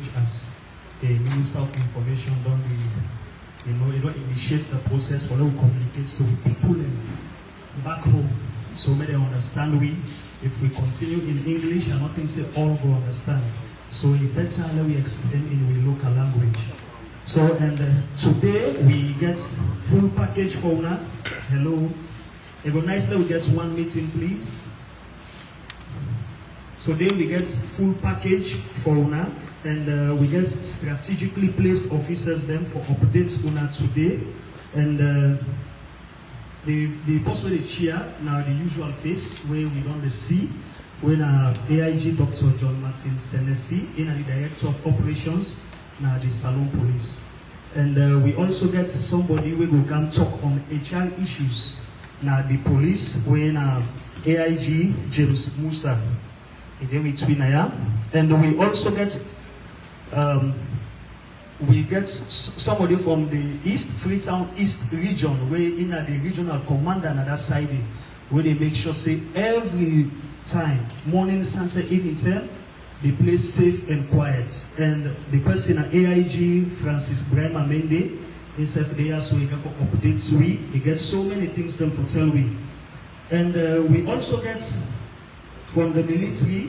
language as a Minister of Information don't initiate the process for them to communicate to people back home. So may they understand we. If we continue in English, and nothing say all go understand. So it's better that we explain in the local language. So and today we get full package for una. Hello. It would nicely we get one meeting, please. So then we get full package for una, and we get strategically placed officers then for updates una today, and the post where the chair now the usual face where we don't see when AIG Dr. John Martin Senesi in the Director of Operations now the Salon Police, and we also get somebody we will come talk on HR issues now the police when AIG James Musa. And we also get somebody from the Freetown East region, where in the regional commander on that side, where they make sure say every time, morning, sunset, evening time, the place safe and quiet. And the person at AIG, Francis Brema Mende, himself there, so he can updates we. He gets so many things them for tell we. And we also get from the military,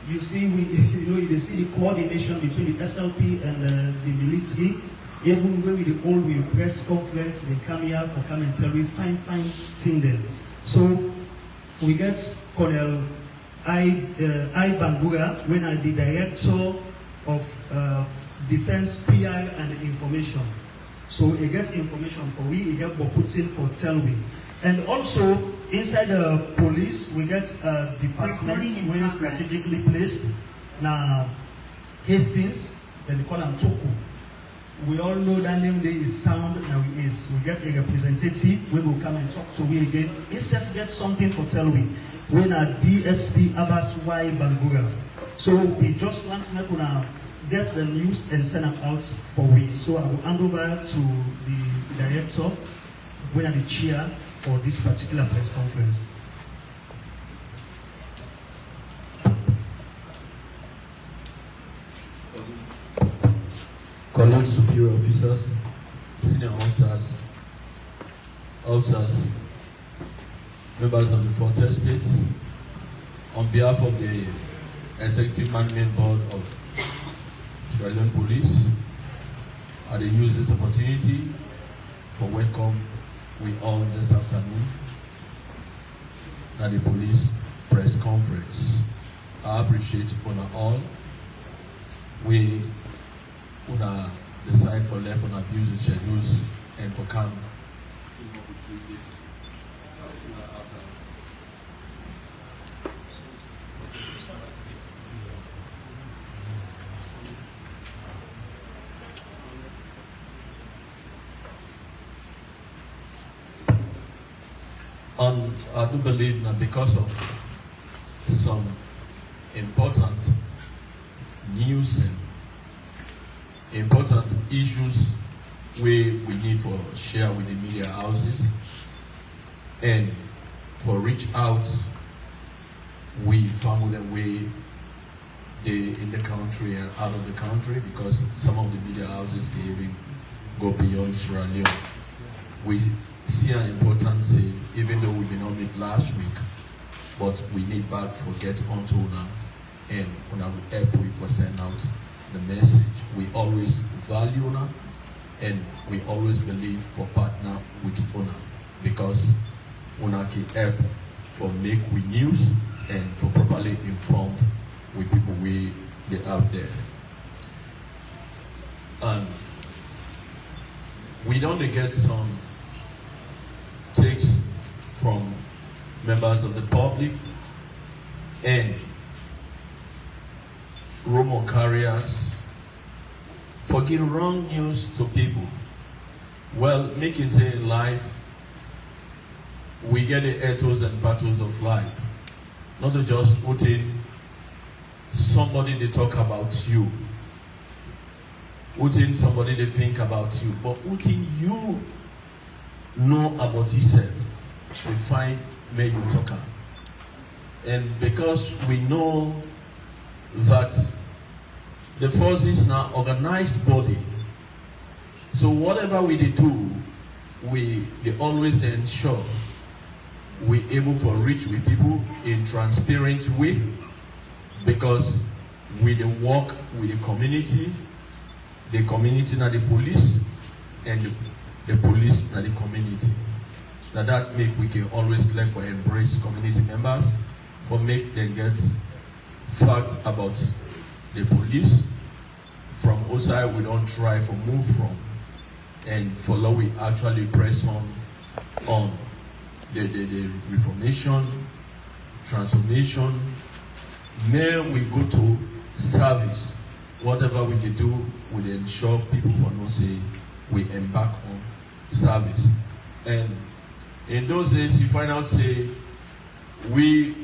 you see, you see the coordination between the SLP and the military. Even when we the all we press conference, they come here for come and tell we fine thing there. So we get Colonel I Bangura, when I the Director of Defense PR and Information. So he gets information for we, he get what puts in for tell we. And also, inside the police, we get departments where strategically placed. Now, Hastings, then they call them Toku. We all know that name there is sound. Now we get a representative. We will come and talk to we again. Instead, get something for tell we. When our DSP Abbas Y Bangura. So we just want to get the news and send them out for we. So I will hand over to the director, when the chair for this particular press conference. Colleagues, superior officers, senior officers, members of the 4 states, on behalf of the Executive Management Board of Australian Police, I use this opportunity for welcome we all this afternoon at the police press conference. I appreciate on all. We would decide for left on abuse schedules and for come. I do believe that because of some important news and important issues we need for share with the media houses and for reach out, we found a way in the country and out of the country, because some of the media houses can even go beyond Sierra Leone. We see an importance, even though we did not meet last week, but we need back for get onto now, and una will help we for send out the message. We always value una, and we always believe for partner with una, because una can help for make we news and for properly informed with people we get out there. And we don't get some takes from members of the public and rumor carriers for giving wrong news to people. Well, making say life, we get the ethos and battles of life. Not to just put in somebody they talk about you, put in somebody they think about you, but put in you know about yourself. We find made you talker. And because we know that the forces now organized body. So whatever we do, they always ensure we able to reach with people in transparent way, because we dey work with the community na the police, and the police na the community. Now that make we can always like for embrace community members, for make them get fact about the police. From outside we don't try to move from, and follow we actually press on the reformation, transformation. Then we go to service. Whatever we can do, we ensure people will not say we embark on service. And in those days, you find out say we've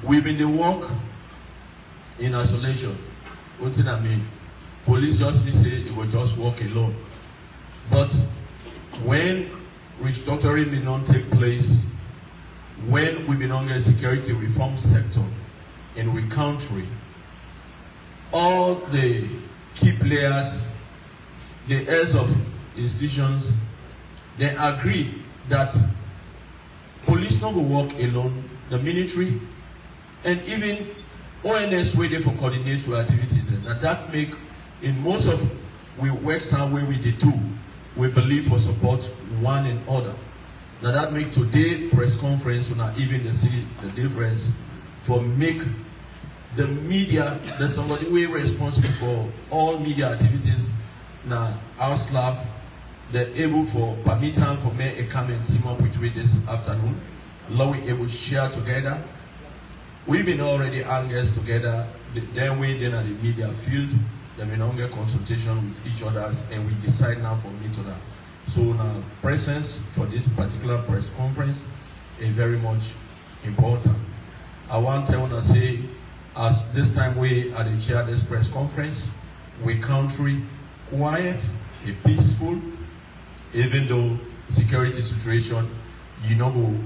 been the work in isolation. What I mean? Police just say it will just work alone. But when restructuring did not take place, when we belong in security reform sector in we country, all the key players, the heads of institutions, they agree that police not go work alone, the military, and even ONS where they for coordinate with activities. And that make in most of we work some where we do, we believe for support one another. Now that make today press conference when I even see the difference for make the media, there's somebody we responsible for all media activities. Now our staff, they're able for permit time for me to come and team up with me this afternoon. Allow we able to share together. We've been already angles together. Then we then at the media field. Then we don't get consultation with each others, and we decide now for each other. So now presence for this particular press conference is very much important. I want to say, as this time we are the chair this press conference, we country quiet, peaceful, even though security situation, you know, go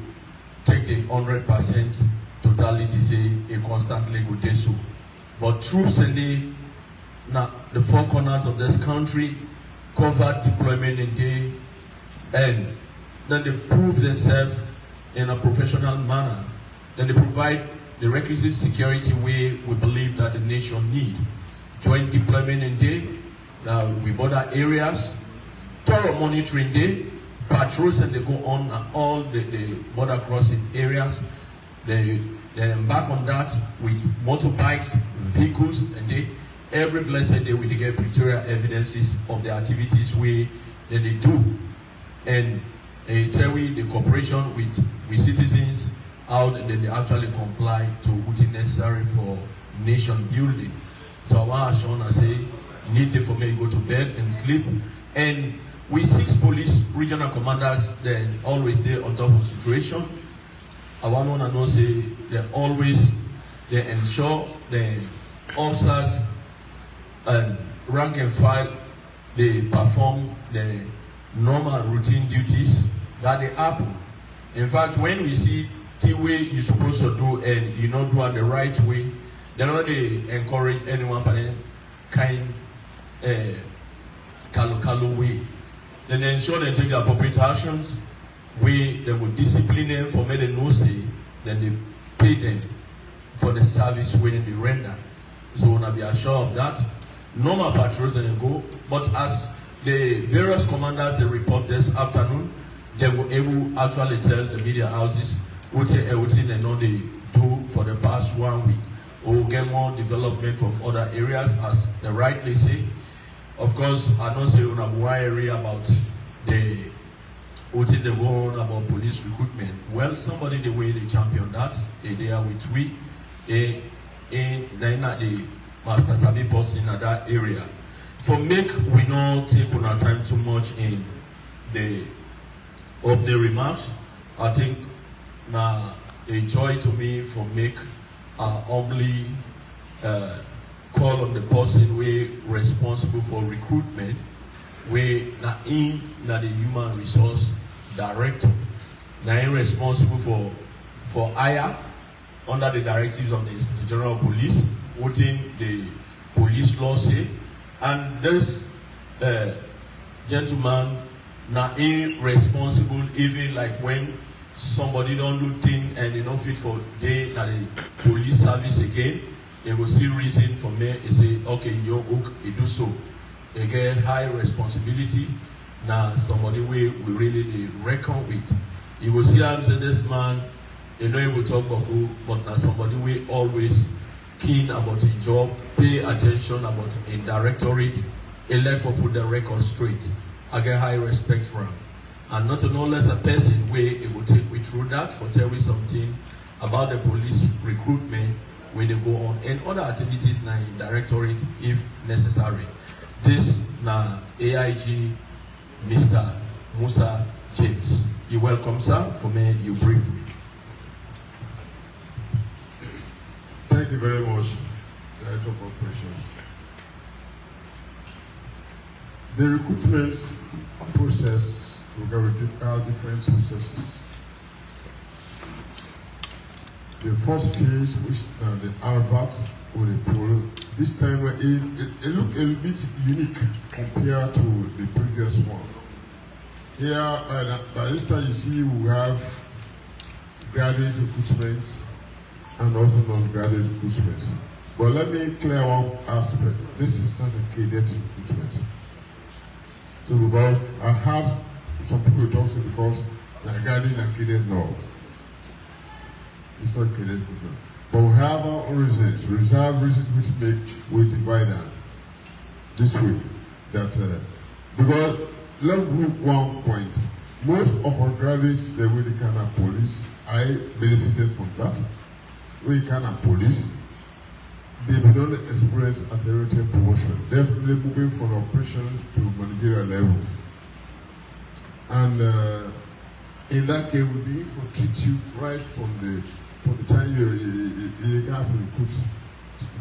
take the 100% totality say a constantly go do so. But troops and now the four corners of this country covered deployment in day, and then they prove themselves in a professional manner. Then they provide the requisite security we believe that the nation need. Joint deployment in day, now we border areas, thorough monitoring day, patrols, and they go on all the border crossing areas. They embark on that with motorbikes, vehicles, and every blessed day we get pictorial evidences of the activities that they do. And tell we the cooperation with citizens out, and then they actually comply to what is necessary for nation building. So I want to say, need for me to go to bed and sleep. And we 6 police regional commanders, then always there on top of the situation. I want to know say they ensure the officers and rank and file, they perform the normal routine duties that they happen. In fact, when we see the way you're supposed to do and you not do it the right way, they not they encourage anyone by kind kalu way. Then they ensure they take the appropriate actions. They will discipline them for me to know say, then they pay them for the service when they render. So we'll be assured of that. Normal patrols they go, but as the various commanders they report this afternoon, they were able actually tell the media houses what everything they know they do for the past 1 week. We'll get more development from other areas, as they rightly say. Of course, I don't say on worry about the what they go on about police recruitment. Well, somebody the way they champion that, they are with we, the master sabi person in that area. For make we not take on our time too much in the remarks. I think now a joy to me for make humbly call on the person we responsible for recruitment, we na the human resource director, now responsible for hire under the directives of the Inspector General of Police, within the police law say. And this gentleman now irresponsible, even like when somebody don't do thing and they don't fit for day na the police service again, they will see reason for me and say, okay, you do so. They get high responsibility. Now somebody we really reckon with. You will see I'm saying this man, you know he will talk about who, but now somebody we always keen about his job, pay attention about a directorate, elect for put the record straight. I get high respect for him. And not only as a person where it will take me through that for tell me something about the police recruitment when they go on and other activities now in directorate if necessary. This now AIG Mr. Musa James. You welcome, sir. For me, you brief me. Thank you very much, Director of Operations. The recruitment process, we have different processes. The first phase, which the RVAT or the poll, this time it looked a little bit unique compared to the previous one. Here, by this time, you see we have graduate recruitment and also non-graduate recruitment. But let me clear one aspect. This is not a cadet recruitment. So because I had some people talk to because they're graduate and cadet now. It's not cadet recruitment. But we have our own reasons, reserve reasons which we divide them this way. That because let's group one point. Most of our graduates, they will the Ghana police. I benefited from that. We Ghana police, they don't experience accelerated promotion. Definitely moving from operations to managerial level. And in that case, we begin to treat you right from the time you get to recruit,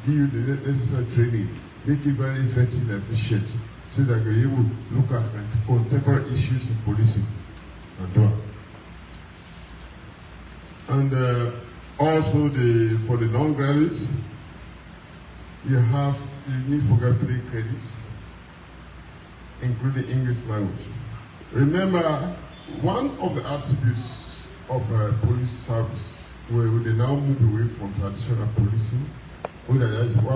give you the necessary training, make it very effective and efficient, so that you're able to look at contemporary issues in policing and do it. And also for the non-graduates, you need to get 3 credits, including English language. Remember, one of the attributes of police service, where they now move away from traditional policing, what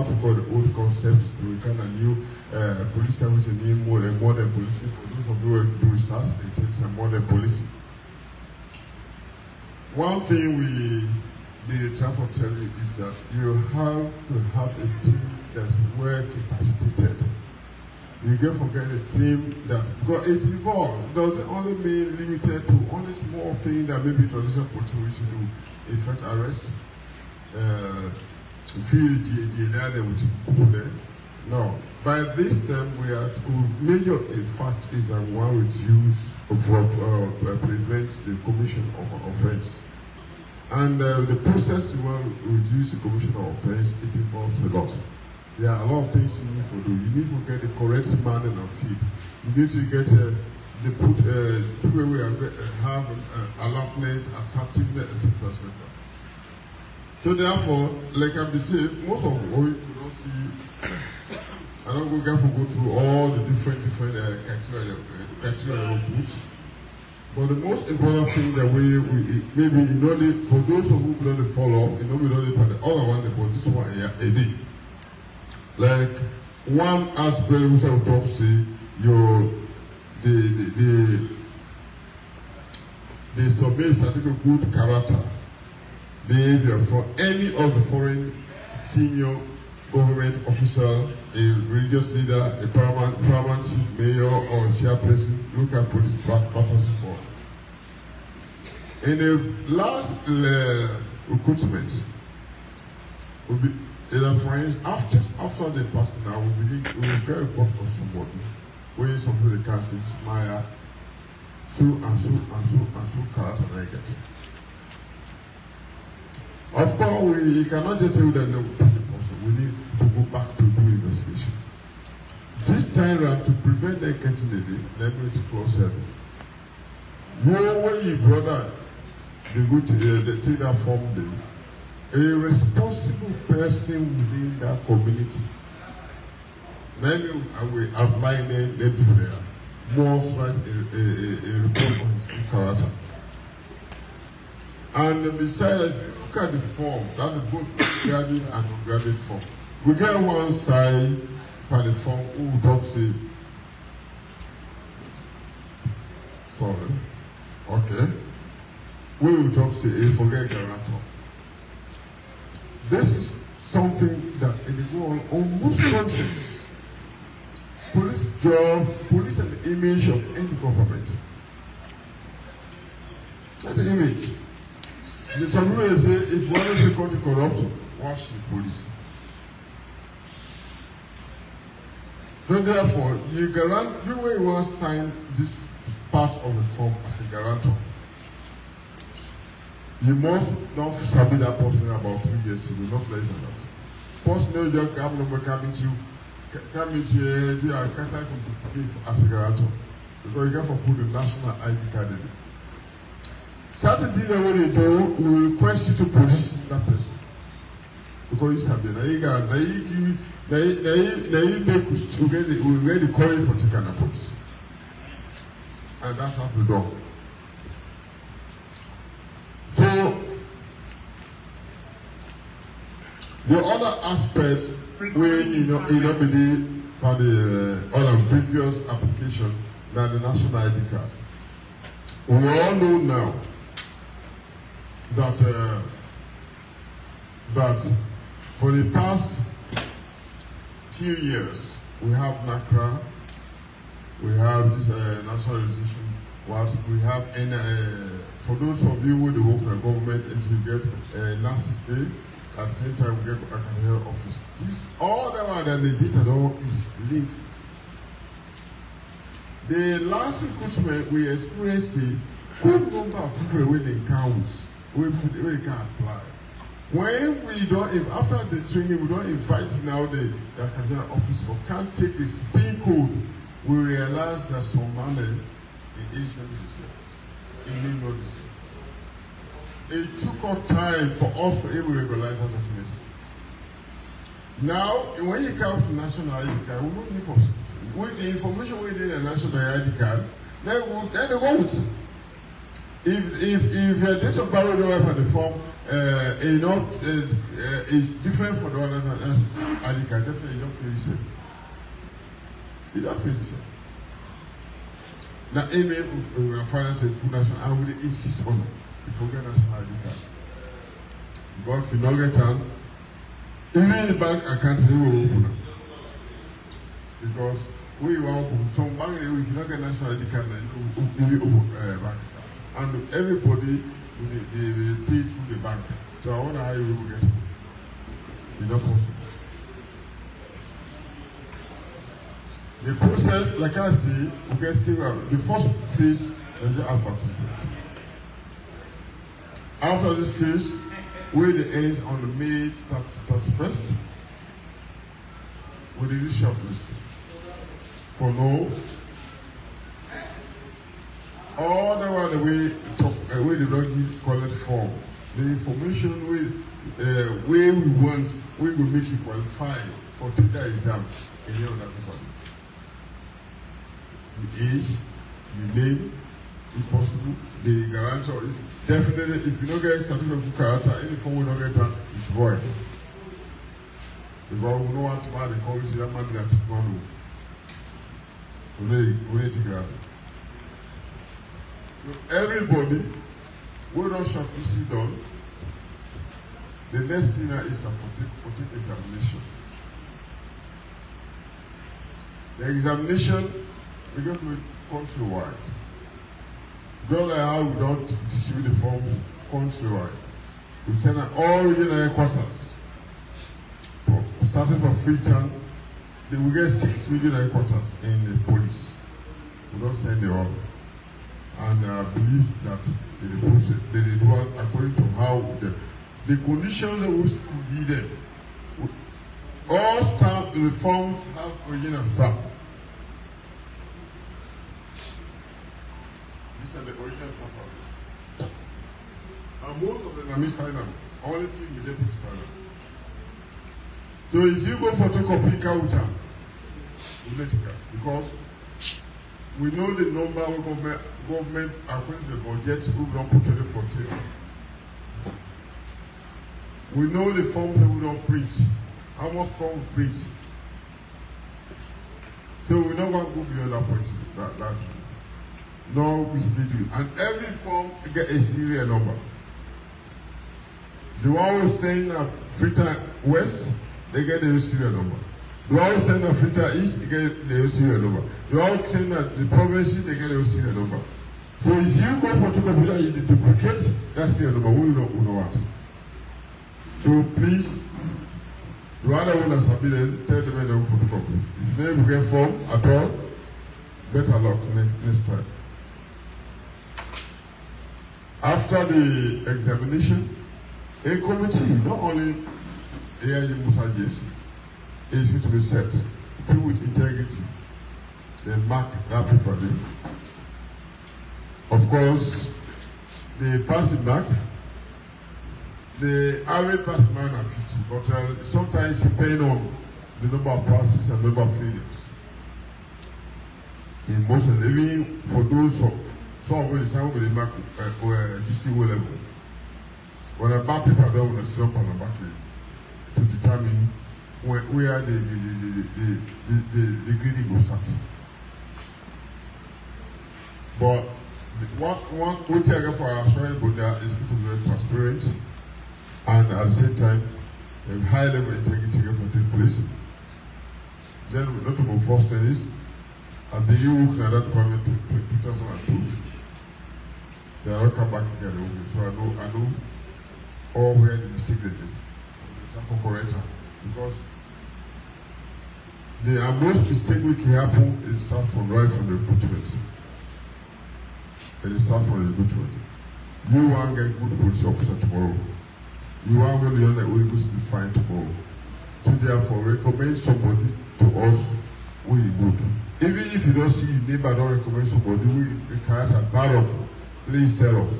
we call the old concept, we kind of new police service and new modern policing. For those of you who do research, they take some modern policing. One thing the try to tell you is that you have to have a team that's well capacitated. You can't forget a team that, because it's involved, it doesn't only mean limited to only small things that maybe traditional policing which do, effect arrest, field GAD with people there. No. By this time, major fact is that one reduce prevent the commission of an offense. And the process you want to reduce the commission of offense, it involves a lot. There are a lot of things you need to do. You need to get the correct man and feed. You need to get people who have alertness, attractiveness, etc. So therefore, like I said, most of what you could not see, I don't go through all the different criteria of groups. But the most important thing that we maybe for those who don't follow up, we don't for the other one, but this one here, a day. Like one aspect which I will talk to the submit certificate good character behavior for any of the foreign senior government official, a religious leader, a paramount chief mayor or chairperson, local police practice for. In the last recruitment, will be after the person now we will get a report for somebody where somebody can say smile, so and so character like that. Of course, we cannot just say that no person. We need to go back to do investigation. This time around, to prevent them getting the day, let me close it. When you brother, they go to they take that form day. A responsible person within that community Then I will outline them there. Must write a report on his own character. And besides, look at the form. That's both graduate and non-graduate form. We get one side for the form who talks say, sorry, okay. We will talk say, forget guarantor. This is something that it go on most countries. Police job, police and the image of any government. And the image. The some people say if one is a country corrupt, watch the police. So therefore, you when you want to sign this part of the form as a guarantor, you must not submit that person about 3 years ago, not less than that. Person no just have number coming to do a cancer as a guarantor. Because you have to put the national ID card in it. Certain things that when they do, will request you to produce that person. Because you sabi, na you make to get the coin for taking a police. And that's how to do. So, the other aspects where believe for the other previous application than the national ID card. We all know now that for the past few years we have NACRA, we have this national registration, we have for those of you who work for the government and you get nurses day, at the same time we get a career office. This all the while that the data is linked. The last recruitment we experienced a good number of people when they count, when they can apply. When we don't, if after the training we don't invite now the career office for can't take this PIN code, we realize that some money in Asia is the same. In Lagos is the same. It took up time for us to able to regularize that information. Now, when you come to national ID card, we don't need for with the information within the national ID card, then they won't. If your date of birth don't have on the form, is different from the other ID card, definitely you don't feel the same. You don't feel the same. Now, we are financing full national, I will insist on it. You forget national ID card. Because if you don't get time, even the bank account they will open up. Because we want some bank we cannot get national ID card and you open bank account. And everybody they pay through the bank. So I wonder how you will get it. It's not possible. The process, like I say, we get serial. The first phase is the advertisement. After this phase, where the ends on the May 31st, with the issue of listing. For now, all the way where they don't give collect form, the information where we want, we will make you qualify for teacher exam in the other people. The age, the name, if possible, the guarantor is definitely, if you don't get a certificate of character, any form we don't get that, it's void. Because we don't want to add the college that man that's one. We need to grab it. Everybody, we don't shortlist done. The next thing is for take examination. The examination, we go to it countrywide. Just like how we don't distribute the forms countrywide. We send out all regional headquarters. Starting from Freetown, then we get 6 regional headquarters in the police. We don't send them all. And I believe that they do it according to how the conditions that we need them. All stamp, the forms have original stamp. These are the original stamp. And most of them are sign up. Only thing we deputy sign up. So if you go photocopy counter, political because we know the number of government according to the budget who don't put it for table. We know the forms that we don't print. How much form we print. So we don't want to go beyond that point. That no misleading. And every form get a serial number. The one who's saying that Freetown West, they get the serial number. The one who's saying that Freetown East, they get the serial number. The one who's saying that the province, they get the serial number. So if you go for two computers, you duplicate that serial number. We don't want. So please, the other one that's submitted, tell them they will photocopy. If they will get form at all, better luck next time. After the examination, a committee, not only AIG Musa JC, is going to be set. People with integrity, they mark that paper. Of course, the passing mark, the average passing mark are 50, but sometimes it depends on the number of passes and number of failures. In most of them, even for those some of the time when they mark GCO level, when a back paper don't want to slump on the back to determine where the grading will start. But one good thing for our assurance board is to be very transparent and at the same time a high level integrity for take place. Then not to go first thing is I've been working at that department in 2002. They are not come back again. So I know all where the mistake they did. For correction. Because the most mistake we can happen is start from right from the recruitment. It is start from the recruitment. You want to get good police officer tomorrow. You want to be on the way to be fine tomorrow. So therefore recommend somebody to us really good. Even if you don't see your neighbor don't recommend somebody we character bad of, please tell us.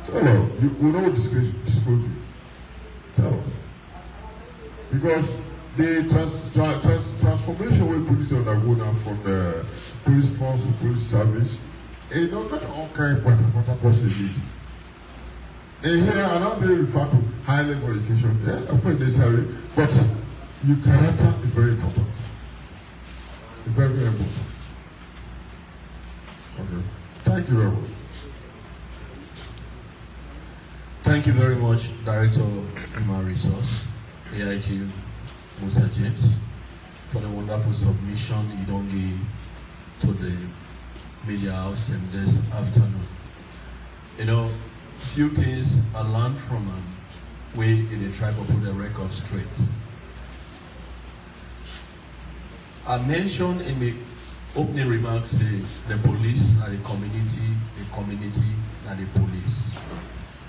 Tell us. We don't disclose you. Tell us. Because the transformation we police undergo now from the police force to police service, it don't get all kind of what possibility. And here I not really refer to high level education. Yeah, of course necessary, but your character is very important. It's very, very important. Okay. Thank you very much. Thank you very much, Director of Human Resource, AIG Musa James, for the wonderful submission you don't give to the media house in this afternoon. You know, few things I learned from way in the tribe of put the record straight. I mentioned in the opening remarks the police and the community and the police.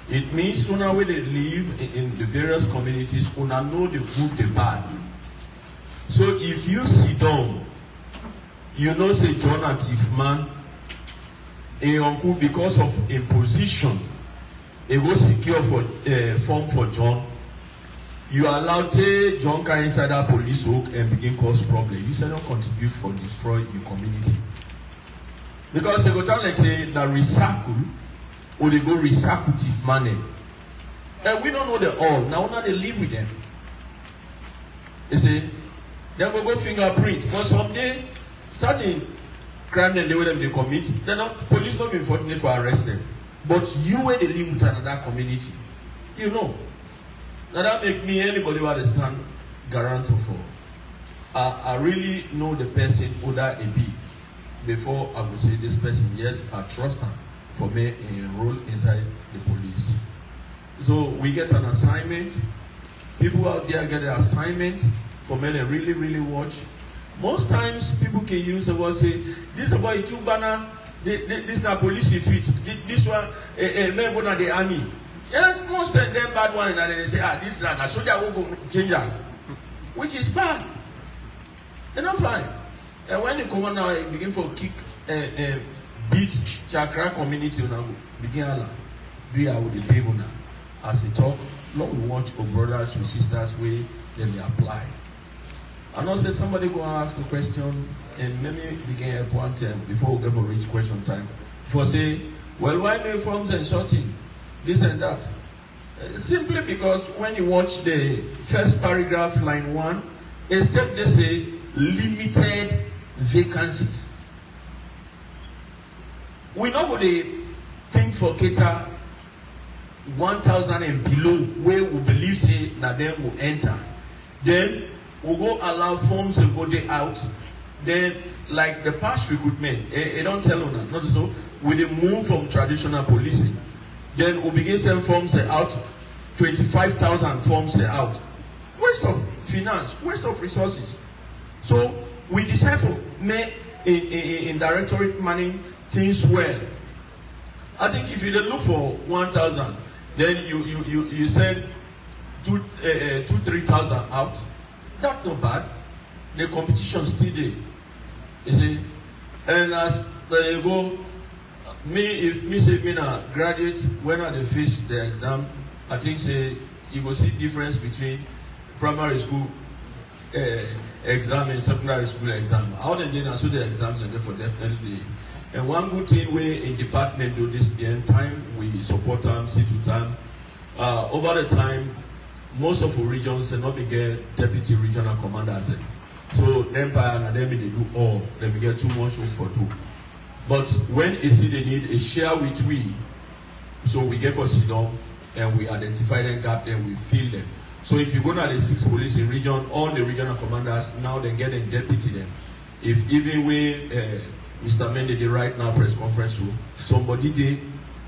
It means una where they live in the various communities, una know the good, the bad. So if you sit down, you know say John and Thief man, a uncle because of a position, a go secure for form for John. You allow John carry inside that police hook and begin cause problem. You say don't contribute for destroy your community. Because they go tell like say that recycle or they go recycle thief money. And we don't know the all. Now they live with them. They say, then we go fingerprint. But someday, certain crime then they will them they commit, then police not be fortunate for arrest them. But you where they live with another community, you know. Now that make me anybody who understand guarantor for. I really know the person who that a be before I would say this person, yes, I trust him for me enroll inside the police. So we get an assignment. People out there get an assignment for men and really, really watch. Most times people can use the word say, this is about two banner, this is the police fit, this one, a man go to the army. Yes, most of them bad one, and they say, this is a soldier will go change that. Which is bad. They're not fine. And when they come on now, they begin for kick beat Chakra community now begin Allah. Do it with the people now. As they talk, Lord we watch our brothers and sisters way then they apply. I know say somebody go ask the question, and let me begin at one time before we ever reach question time. For say, well, why no forms and sorting, this and that? Simply because when you watch the first paragraph, line 1, instead they say limited vacancies. We know what they think for cater 1,000 and below, where we believe say that them will enter. Then we go allow forms and go there out. Then like the past recruitment, they don't tell on us, not so. We dey move from traditional policing. Then we begin send forms out, 25,000 forms out. Waste of finance, waste of resources. So we decide for make in directorate manning things well. I think if you look for 1,000, then you send 3,000 out. That's not bad. The competition still there. You see, and as you go, if me say me na graduate, when I dey face the exam, I think say you go see difference between primary school exam and secondary school exam. How they dey na so the exams and therefore definitely. And one good thing we in department do this the end time we support them, see to time. Over the time, most of the regions they not be get deputy regional commanders. So Empire and them they do all, they get too much room for two. But when you see they need a share with we, so we get for sit down and we identify them gap, then we fill them. So if you go to the 6 police in region, all the regional commanders now they get a deputy them. If even we Mr. Mendy the right now press conference room, somebody they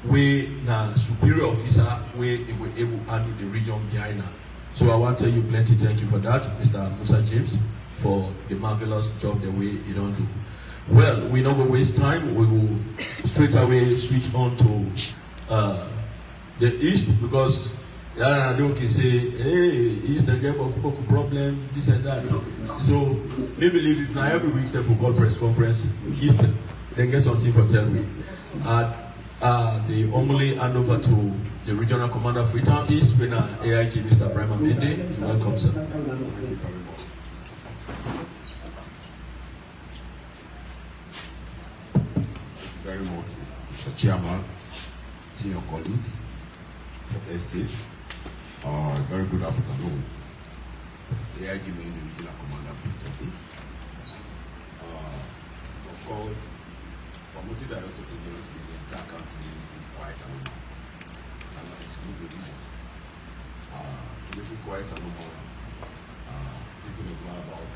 we na superior officer we able handle the region behind her. So I want to tell you plenty thank you for that, Mr. Musa James, for the marvelous job the way you don't do. Well, we don't waste time. We will straight away switch on to the East because they can say, hey, East and get a problem, this and that. So maybe leave it now every week for call press conference, East, then get something for tell me. They only hand over to the regional commander of Freetown East, when AIG Mr. Brahma Mende. Welcome, sir. Thank you very much. Very much, Mr. Chairman, senior colleagues, Port Estate. Very good afternoon. The AIG Main Regional Commander of Freetown East. Of course, promoted director presidency in the entire country is quite a number. And it's good with that. It is quite a number. People go about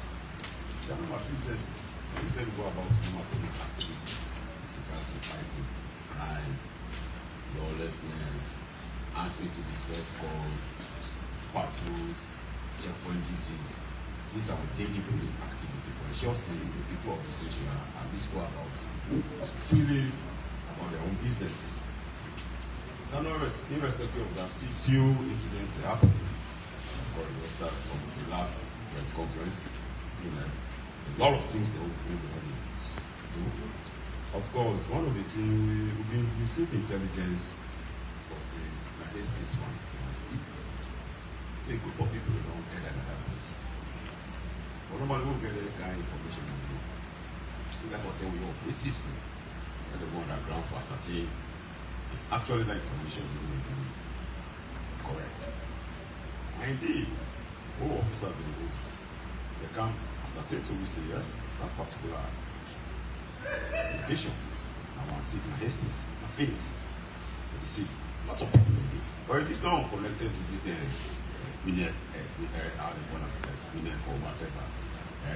the number of businesses. We said go about number of police activities with regards to fighting crime, lawlessness, answering to distress calls, patrols, checkpoint duties. These are our daily police activity for ensuring the people of this nation are at least go about freely about their own businesses. Now, irrespective of that, still few incidents that happen. Of course, we start from the last press conference. A lot of things that we do. Of course, one of the things we receive intelligence for say against this one, still say a group of people don't get another place. But normally we get any kind of information on you. Therefore, say we operatives and the one that ground for ascertain if actually that information will be correct. And indeed, all officers in the group, they can ascertain so we say yes, that particular location. I want to take my Hastings, my Phoenix. You see, lots of people in there. But if it's not connected to this minute or whatever.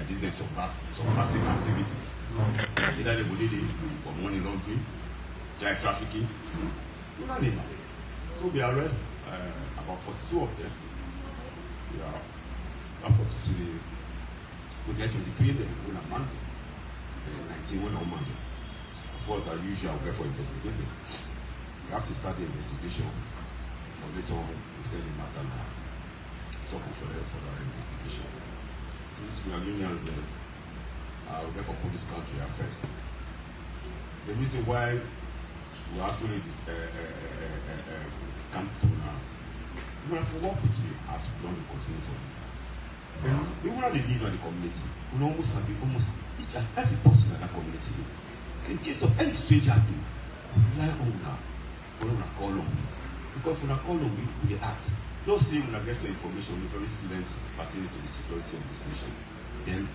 This some passive activities. Either they believe for money laundering, child trafficking, you know name. So we arrest about 42 of them. Yeah, 42 we get 23 them on a Monday, 19 on Monday. Of course, as usual, we go for investigating. We have to start the investigation. For later on, we send the matter now. Talking for the investigation. Since we are unions, then we go for police country at first. The reason why we actually come to now, we have to work with you as we want to continue for you. And even when they live in the community, we almost have almost each and every person in that community. So in case of any strange happening, we rely on now. We don't call on. Because when I call on, we ask. Not saying when I get some information, we're very silent pertaining to the security of this nation. Then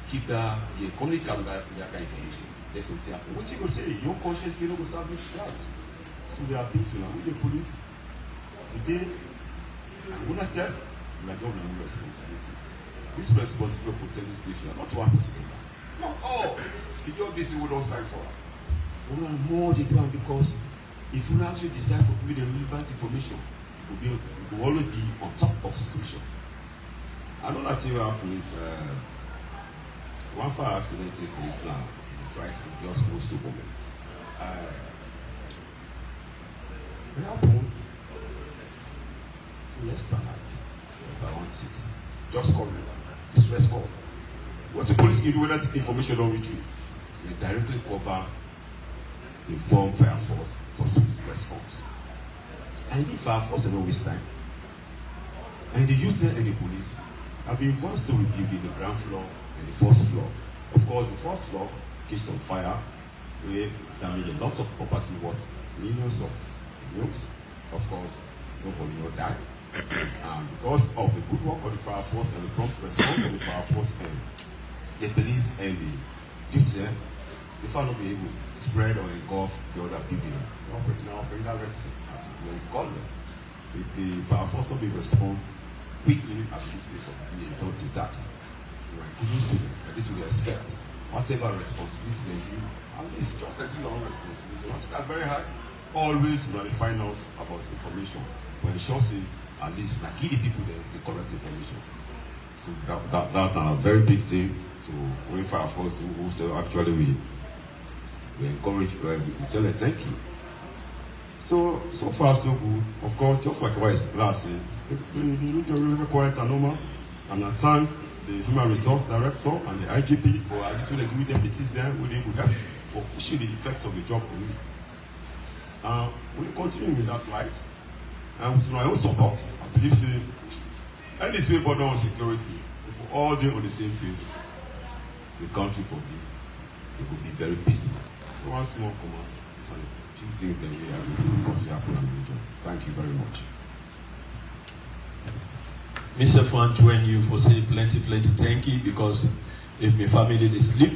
keep that, communicate with that kind of information. That's what's happening. What you go say? Your conscience will not go serve that. So we are being to now with the police. Today, and when I said, we are given a responsibility. This responsibility to protect this nation, not one person. Not all. The job this we don't sign for. We want more to do because if we actually decide for giving the relevant information, we will always be on top of the situation. I know that thing happened with one fire accident in place now. Tried to just close to women. It happened to Leicester night. It was around 6. Just call me. Distress call. What the police can do when that information don't reach you? They directly cover, inform fire force for swift response. And if fire force don't waste time, and they use them and the police, I've been forced to rebuild the ground floor and the first floor. Of course, the first floor catch on fire, we damage a lot of property worth millions of euros. Of course, nobody will die. Because of the good work of the fire force and the prompt response of the fire force and the police and the duty, the fire will be able to spread or engulf the other building. Now, bring that rescue, as we call them. The fire force will be respond quickly as we say for the authority tax. So we're used to them, and this we expect. Whatever responsibility they do, and it's just a your own responsibility. Once you are very high, always when they find out about information, when the short say, at least like give the people the correct information. So that's a very big thing. So when fire force do also actually we encourage, we tell them thank you. So far so good. Of course, just like what is last saying, the really quiet and normal. And I thank the Human Resource Director and the IGP for additional deputies there with help for pushing the effects of the job on me. We'll continue with that light. And with my own support, I believe say any way border on security, if we all do on the same page, the country for me, it will be very peaceful. So one small command, a few things that we have what's happening in the region. Thank you very much. Mr. Frank, join you for saying plenty thank you, because if my family they sleep,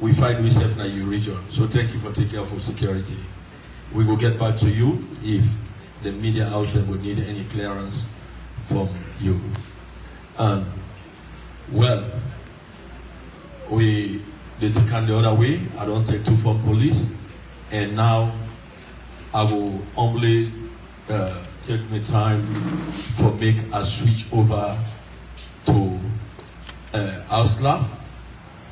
we find ourselves in your region. So thank you for taking care of security. We will get back to you if the media outlet would need any clearance from you. And well, we did take the other way. I don't take two from police, and now I will humbly take my time for make a switch over to Ausla.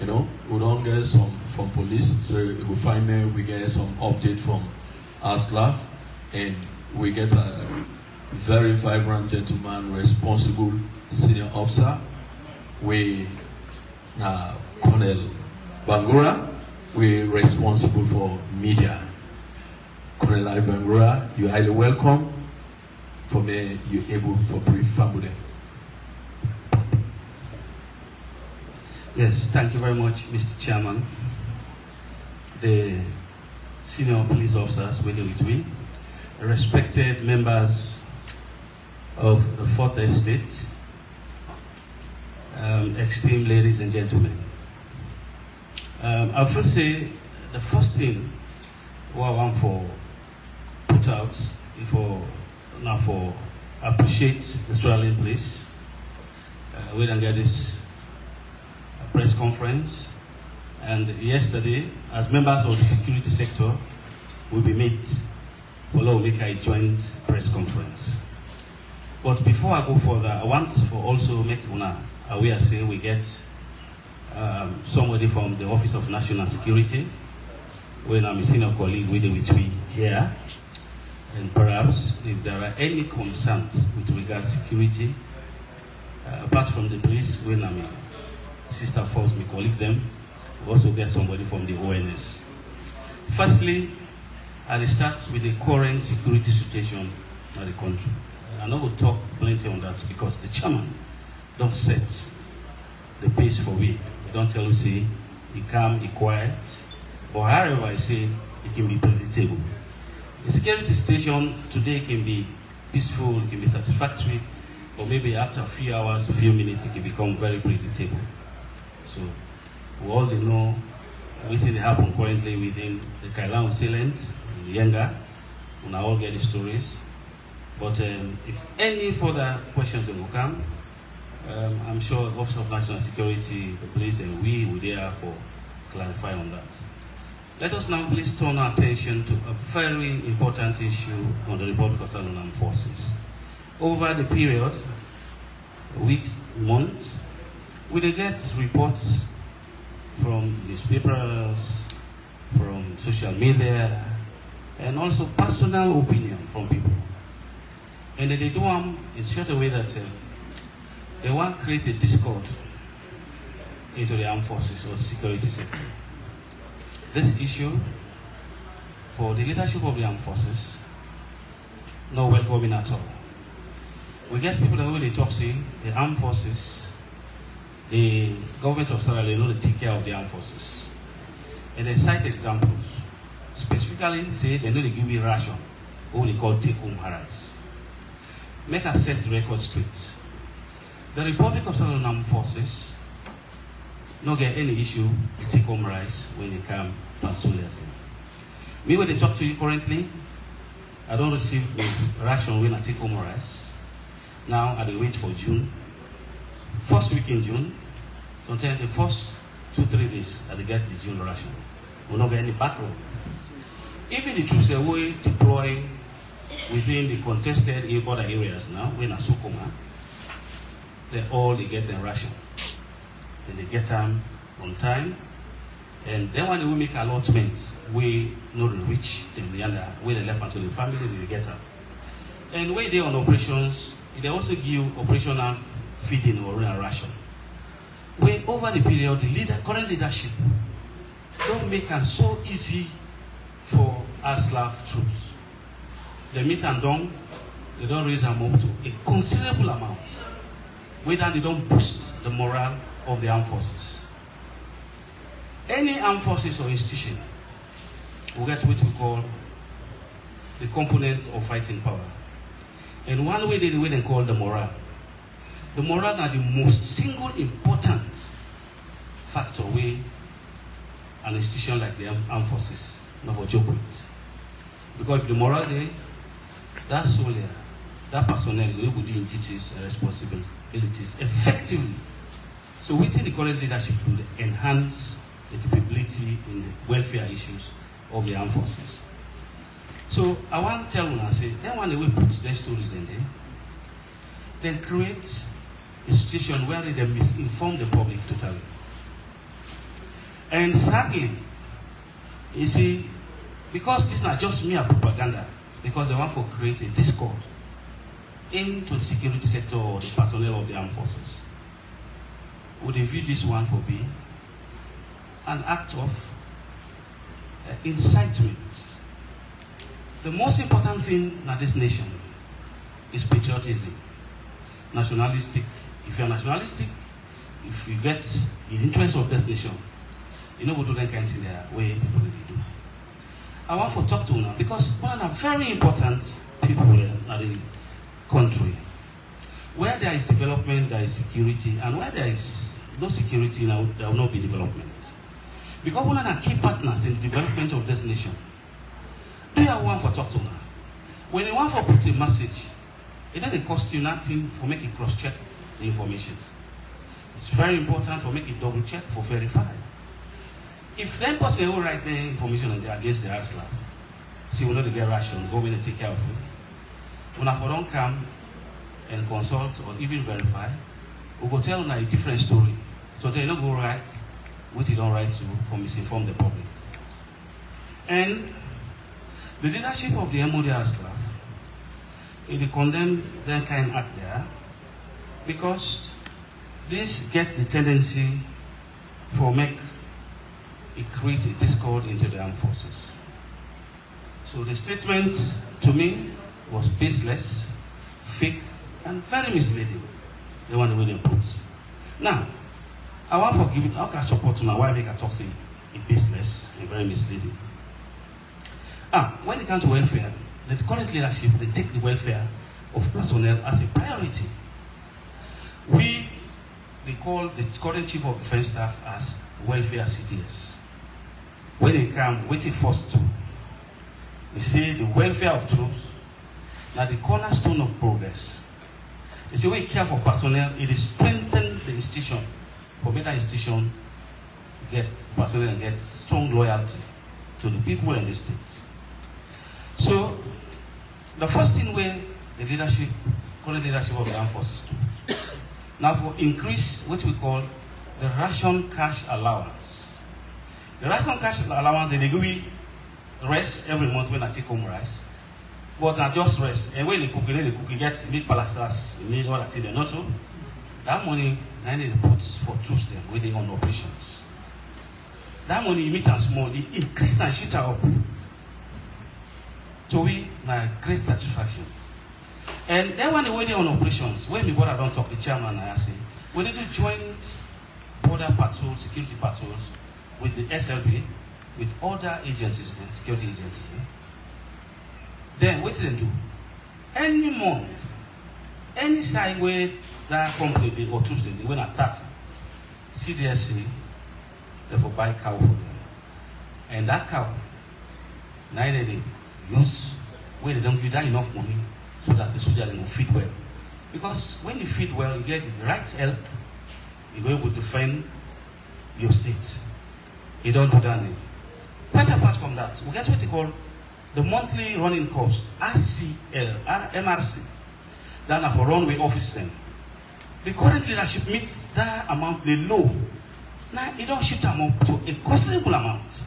You know, we don't get some from police, so if we find me, we get some update from Ausla, and we get a very vibrant gentleman, responsible senior officer. We Colonel Bangura, we're responsible for media. Colonel Bangura, you're highly welcome. For me, you're able for brief family. Yes, thank you very much, Mr. Chairman. The senior police officers with me, respected members of the 4th Estate, esteemed ladies and gentlemen. I'll first say the first thing what I want for put out for appreciate the Australian police. We don't get this press conference, and yesterday, as members of the security sector, will be made for make a joint press conference. But before I go further, I want to also make aware say we get somebody from the Office of National Security, when I'm a senior colleague with me here, and perhaps if there are any concerns with regard to security, apart from the police, when I'm a sister force, my colleagues them, we also get somebody from the ONS. Firstly, I'll start with the current security situation in the country. I know we'll talk plenty on that because the chairman don't set the pace for we. They don't tell you, say, you calm, you quiet, or however I say, it can be predictable. The security situation today can be peaceful, it can be satisfactory, or maybe after a few hours, a few minutes, it can become very predictable. So we all know everything that happens currently within the Kailan Salient, YENGA, and I all get the stories. But if any further questions will come, I'm sure the Office of National Security, the police, and we will there for clarify on that. Let us now please turn our attention to a very important issue on the Republic of Southern Armed Forces. Over the period, weeks, months, we will get reports from newspapers, from social media, and also personal opinion from people. And they do them in such a way that they want to create a discord into the armed forces or security sector. This issue, for the leadership of the armed forces, not welcoming at all. We get people that when they talk, say, the armed forces, the government of Sierra Leone, they take care of the armed forces. And they cite examples. Specifically, say, they know they give me ration, what they call take-home rice. Make us set the record straight. The Republic of Southern Armed Forces not get any issue with take-home rice when they come to Australia. Me, when they talk to you currently, I don't receive the ration when I take home rice. Now I wait for June. First week in June, sometimes the first 2-3 days I get the June ration. We don't get any backlog. Even the troops that we deploy within the contested border areas now, when I Sukuma, they get their ration. And they get them on time. And then when we make allotments, we know the rich, then the other, where they left until the family, they get them. And when they're on operations, they also give operational feeding or ration. When over the period, the current leadership don't make it so easy for our Slav troops. They meet and done, they don't raise them up to a considerable amount. Whether they don't boost the morale of the armed forces. Any armed forces or institution will get what we call the components of fighting power. And one way they call the morale. The morale are the most single important factor where an institution like the armed forces never joke with. Because if the morale there, that soldier, that personnel will be doing duties and responsibilities effectively. So within the current leadership will enhance the capability in the welfare issues of the armed forces. So I want to tell you and say, then when they will put their stories in there, they create a situation where they misinform the public totally. And sadly, you see, because this is not just mere propaganda, because they want to create a discord into the security sector or the personnel of the armed forces. Would they view this one for being an act of incitement? The most important thing in this nation is patriotism, nationalistic. If you're nationalistic, if you get the interest of this nation, you know we do that kind of thing there where people really do. I want to talk to you now because one of the very important people in the country, where there is development, there is security, and where there is no security, now there will not be development. Because one of the key partners in the development of this nation, do you want to talk to now? When you want to put a message, it doesn't cost you nothing for making cross-check the information. It's very important for making double-check, for verify. If then person will write the information against the Arab, see we know the get ration, go in and take care of it. When I don't come and consult or even verify, we will tell them a different story. So they don't go right, which you don't write to for misinform the public. And the leadership of the MOD staff, they condemn that kind of act there because this gets the tendency for make it create a discord into the armed forces. So the statement to me was baseless, fake, and very misleading. the one wey dem put. Now, I want forgive, how can I support una why make I talk say e baseless and very misleading. When it comes to welfare, the current leadership, they take the welfare of personnel as a priority. They call the current chief of defense staff as welfare CDS. When they come, what they first do, they say the welfare of troops, now the cornerstone of progress. They say when you care for personnel, it is strengthen the institution. For better institution, get personnel and get strong loyalty to the people in the state. So, the first thing where the leadership, current leadership of the armed forces do, now for increase what we call the ration cash allowance. The ration cash allowance, they give me rest every month when I take home rice. But not just rest. And when they cook, you get meat palastas, you need all that thing, not so. That money, I need to put for troops then, when they on operations. That money, you meet and small, they increase and shoot up. So we, my great satisfaction. And then when they were on operations, when the border don't talk, the chairman I say, we need to join border patrols, security patrols, with the SLB, with other agencies, security agencies. Then what do they do? Any month, any side where that company or troops they win a tax, CDSC, they will buy cow for them. And that cow, neither they use where they don't give that enough money so that the soldier will feed well. Because when you feed well, you get the right help, you're able to defend your state. You don't do that. Quite apart from that, we get what you call the monthly running cost, MRC, that are for runway officers. The current leadership meets that amount, the low. Now, it don't shoot them up to a considerable amount.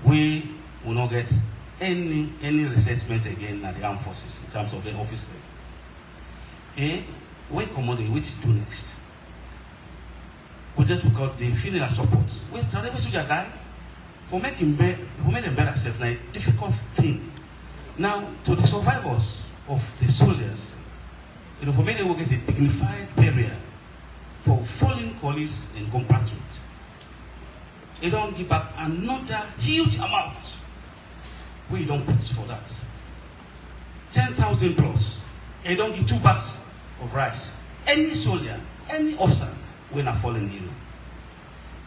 We will not get any resettlement again at the armed forces in terms of the officer. We command what to do next. We just took out the funeral support. We tell the soldier die for making them better self, like difficult thing. Now, to the survivors of the soldiers, for me they will get a dignified burial for fallen colleagues and compatriots. They don't give back another huge amount. We don't put for that. 10,000 plus. They don't give 2 bags of rice. Any soldier, any officer, when are fallen ill.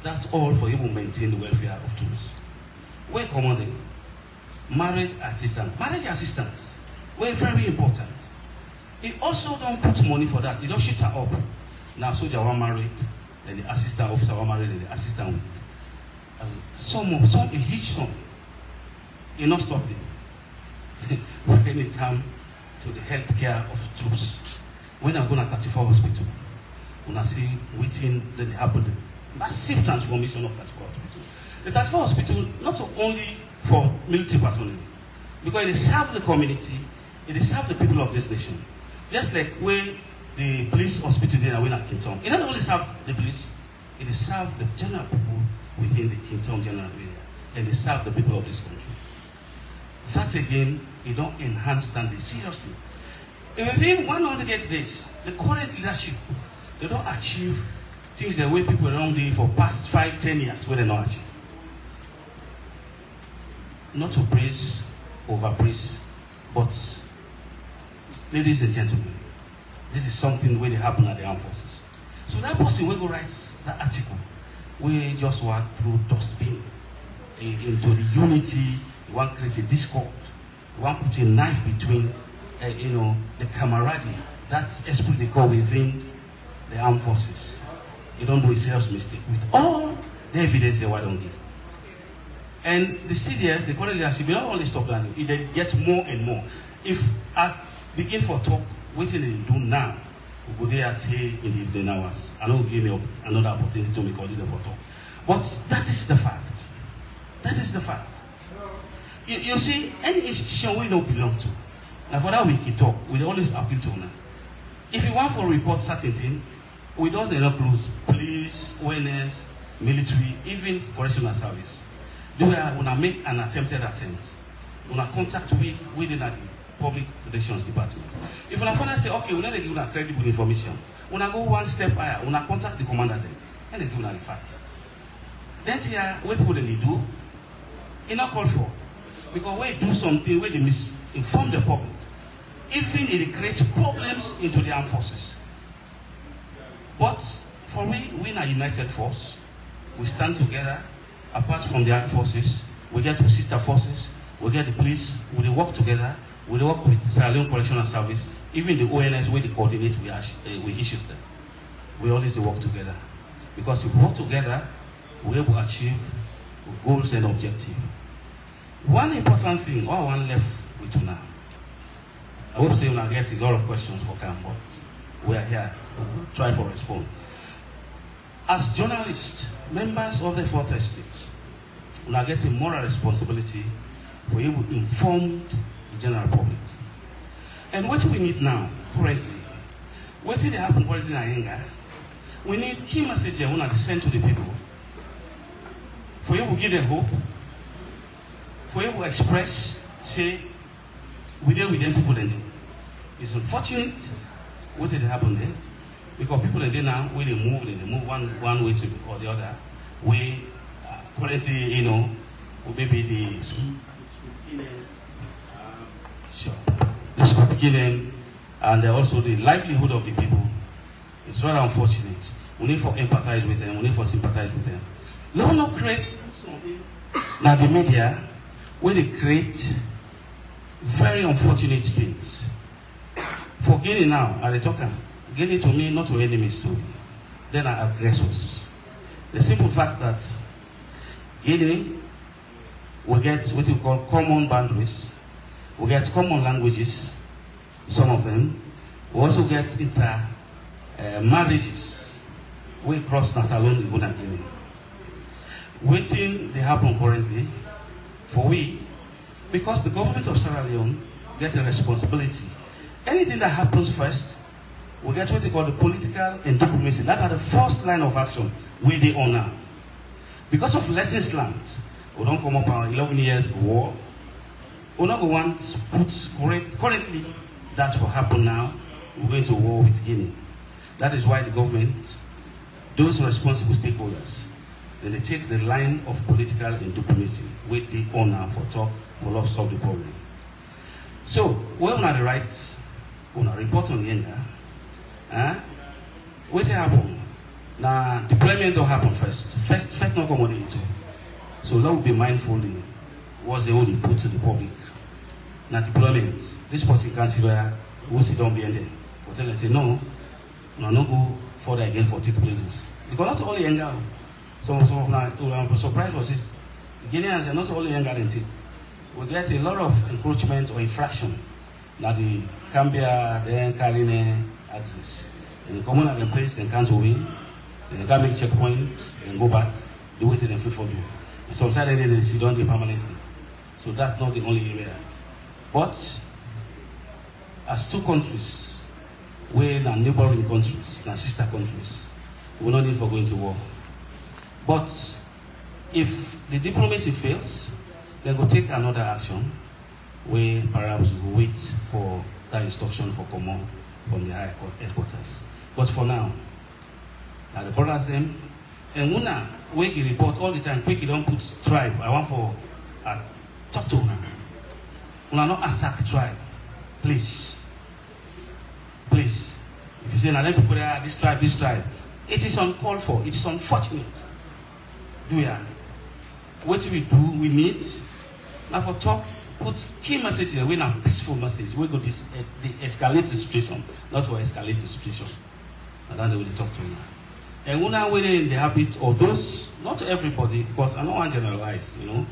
That's all for you to maintain the welfare of troops. We're commanding marriage assistance. Marriage assistance, we're very important. It also don't put money for that. It don't shoot her up. Now soldier one married, then the assistant officer one married, then the assistant with some a huge sum. You not stop them. When it comes to the health care of troops, when I go to 34 hospital, when I see waiting, then it happened. Massive transformation of 34 hospital. The 34 hospital, not only for military personnel, because it serves the community, it serves the people of this nation. Just like when the police hospital there when at Kington, it not only serves the police, it serves the general people within the Kington general area, and it serves the people of this country. That again, it don't enhance standing seriously. And within 108 days, the current leadership, they don't achieve things the way people around there for past 5-10 years where they not achieve. Not to praise, overpraise, but ladies and gentlemen, this is something where they happen at the armed forces. So that person will go write that article, we just walk through dustbin into the unity. You want to create a discord. You want to put a knife between, the camaraderie. That's esprit they call within the armed forces. You don't do a serious mistake with all the evidence they don't give. And the CDS, the current leadership, we don't always talk that. It gets more and more. If I begin for talk, what they do now, we go there at in the evening hours. I don't give me another opportunity to make all this for talk. But that is the fact. That is the fact. You see, any institution we don't belong to, now for that we can talk, we always appeal to now. If you want to report certain things, we don't include police, awareness, military, even correctional service. They will make an attempted attempt. When I contact within public relations department. If una father say, okay, we need to give una credible information, una go one step higher, una contact the commanders then, and they give una the fact. That here, what people they do, it's not called for. Because when they do something where they misinform the public, even it creates problems into the armed forces. But for we in a united force, we stand together, apart from the armed forces, we get to sister forces, we get the police, we work together, we work with Sierra Leone Correctional Service, even the ONS where they coordinate, we issue them. We always work together. Because if we work together, we're able to achieve goals and objectives. One important thing, or one left with you now. I hope say we'll get a lot of questions for Cam, but we are here. We'll try to respond. As journalists, members of the fourth estate, we'll get a moral responsibility for you to inform the general public. And what we need now, currently, what did happen currently in YENGA? We need key messages we want to send to the people. For you to give them hope, for you to express, say, we deal with them people in there. It's unfortunate what did happen there, because people in there now, when they move one way to or the other. We currently, you know, maybe the school beginning, and also the livelihood of the people. It's rather unfortunate. We need to empathize with them, we need to sympathize with them. Let not create something now the media where they create very unfortunate things. For Guinea now, at the talker, Guinea to me, not to enemies too. Then are aggressors. The simple fact that Guinea will get what we call common boundaries, we get common languages, some of them. We also get inter marriages. We cross Nasalon in Guinea. Waiting they happen currently for we, because the government of Sierra Leone gets a responsibility. Anything that happens first, we get what we call the political and diplomacy. That are the first line of action we they honor. Because of lessons learned, we don't come up on 11 years war. We don't want to put currently that will happen now. We're going to war with Guinea. That is why the government, those responsible stakeholders, then they take the line of political and diplomacy with the honor for talk for love solve the problem. So, when we are the right, we are report on YENGA, what happen? Now, deployment will happen first. First not commodity too. So, let's be mindful in what's the only put to the public. Now, deployment, this person can see where we sit down behind them. But then they say, no, no go further again for take places. Because not only YENGA. Some of them surprised was this. The Guineans are not only younger than it. We get a lot of encroachment or infraction. Now the Cambia, then Karine, access. And common at the place, they can't win. They can't make checkpoints and go back. They wait and free for you. And sometimes they sit down there permanently. So that's not the only area. But as two countries, we're not neighboring countries, not sister countries, we don't need for going to war. But if the diplomacy fails, then we'll take another action where perhaps we'll wait for that instruction for command from the high headquarters. But for now, the brothers them, and Una, wake a report all the time, quickly don't put tribe. I want for talk to Una. Una not attack tribe. Please. Please. If you say, now let people there, this tribe, it is uncalled for, it's unfortunate. What we do, we meet. Now for talk, put key messages, we have peaceful message. We go this escalate the situation, not to escalate the situation. And then they will talk to you. And we're not in the habit of those, not everybody, because I don't want to generalize, you know.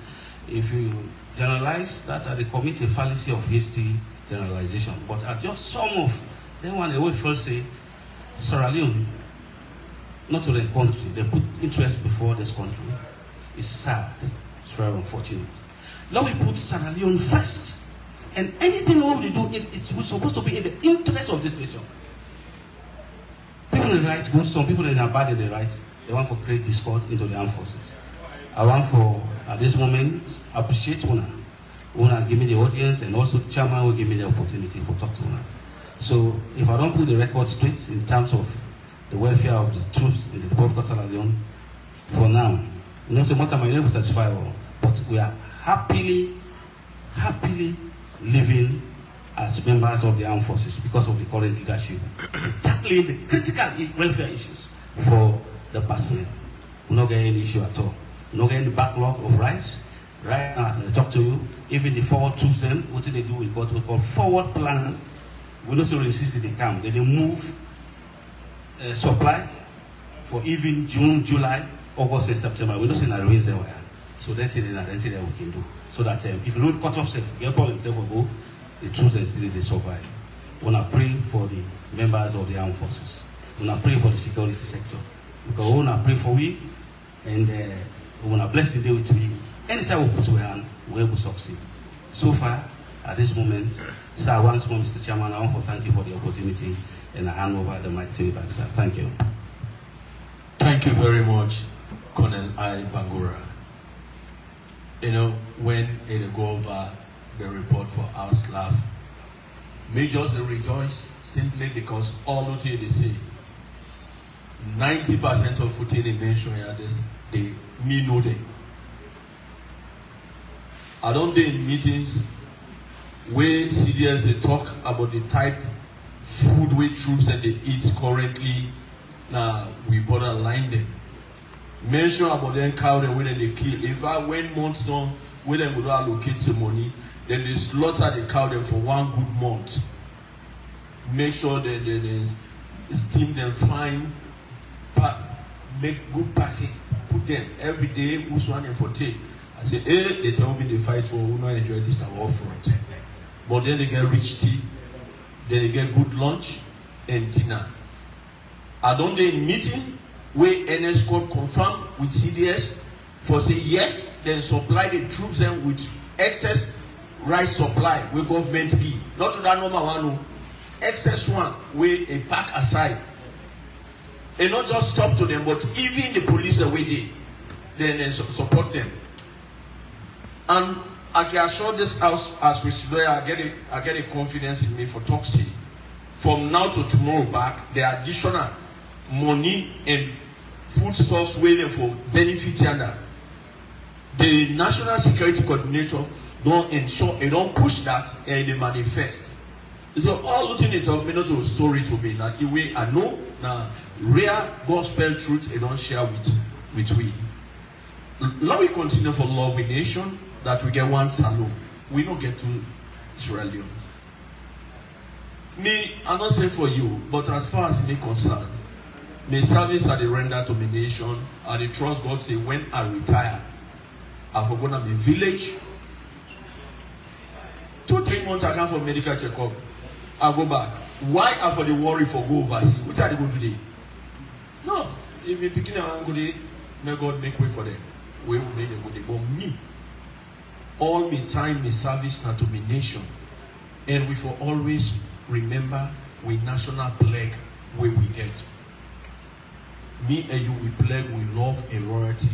If you generalize, that's how they commit a fallacy of hasty generalization. But just some of them, when they will first say, Sierra Leone, not to the country, they put interest before this country. It's sad. It's very unfortunate. Now we put Sierra Leone first. And anything we do, it's supposed to be in the interest of this nation. People in the right, good, some people in the bad in the right, they want to create discord into the armed forces. I want for, at this moment, appreciate Una Una give me the audience, and also chairman will give me the opportunity for talk to una. So if I don't put the record straight in terms of the welfare of the troops in the Republic of Sierra Leone, for now, you know, so much am I able to satisfy all, but we are happily living as members of the armed forces because of the current leadership, tackling the critical welfare issues for the personnel. We're not getting any issue at all. We're not getting the backlog of rice. Right now, as I talk to you, even the forward troops, then what do they do? We got what we call forward plan. We don't so insist in the camp. They move supply for even June, July, August, and September. We don't see that raise there. So that's it. That's it that we can do. So that if you don't cut off self, get call himself or go, the troops and still they survive. We wanna pray for the members of the armed forces. We wanna pray for the security sector. Because we wanna pray for we, and we wanna bless the day with we. Anytime we put our hand, we will succeed. So far, at this moment, sir, once more, Mr. Chairman, I want to thank you for the opportunity, and I hand over the mic to you back, sir. Thank you. Thank you very much, Colonel I. Bangura. You know, when it go over the report for our staff, may just rejoice simply because all of you they say 90% of footing in nation here this they me know them. I don't do in meetings where CDS they talk about the type food we troops that they eat currently. Now we borderline them. Mention about them cow them when they kill. In fact, when months long, when they go allocate the money, then they slaughter the cow them for 1 good month. Make sure that they steam them fine, make good package, put them every day, who's one for take. I say, hey, they tell me they fight for who not enjoy this at war front. But then they get rich tea, then they get good lunch and dinner. I don't do in meeting where NS court confirm with CDS for say yes, then supply the troops then with excess rice supply with government give. Not to that number one, no. Excess one where a pack aside. And not just talk to them, but even the police the way they support them. And I can assure this house as we sit there, I get a confidence in me for talk to you. From now to tomorrow back, the additional money and foodstuffs waiting for benefit under. The National Security Coordinator don't ensure, they don't push that and they manifest. So all the things they talk me not a story to me. That's the way I know now rare gospel truth they don't share with we. Let me continue for love with nation that we get one salon. We don't get to Sierra Leone. Me, I'm not saying for you, but as far as me concerned, my service at the render to my nation, and the trust God say when I retire, I'm going to my village. 2-3 months I come for medical checkup. I go back. Why I for the worry for go overseas? What are they going to do? No. If you picking a good may God make way for them. We will make them good. But me, all my time, my service now to my nation, and we for always remember we national plague where we get. Me and you, we plague, we love and loyalty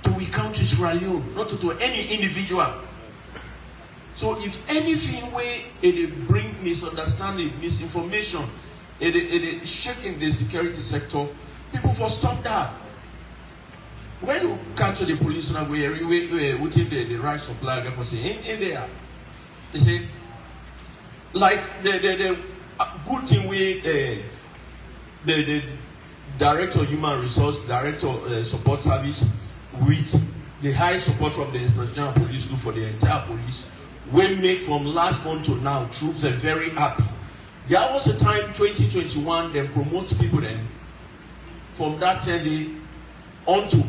to we country Sierra Leone, not to any individual. So if anything where it bring misunderstanding, misinformation, it shaking the security sector, people for stop that. When you capture the police now, we within the right supply for saying in there, they say like the good thing with the director of human resource, director support service with the high support from the Inspector General Police do for the entire police. We make from last month to now, troops are very happy. There was a time 2021 they promote people then from that Sunday on to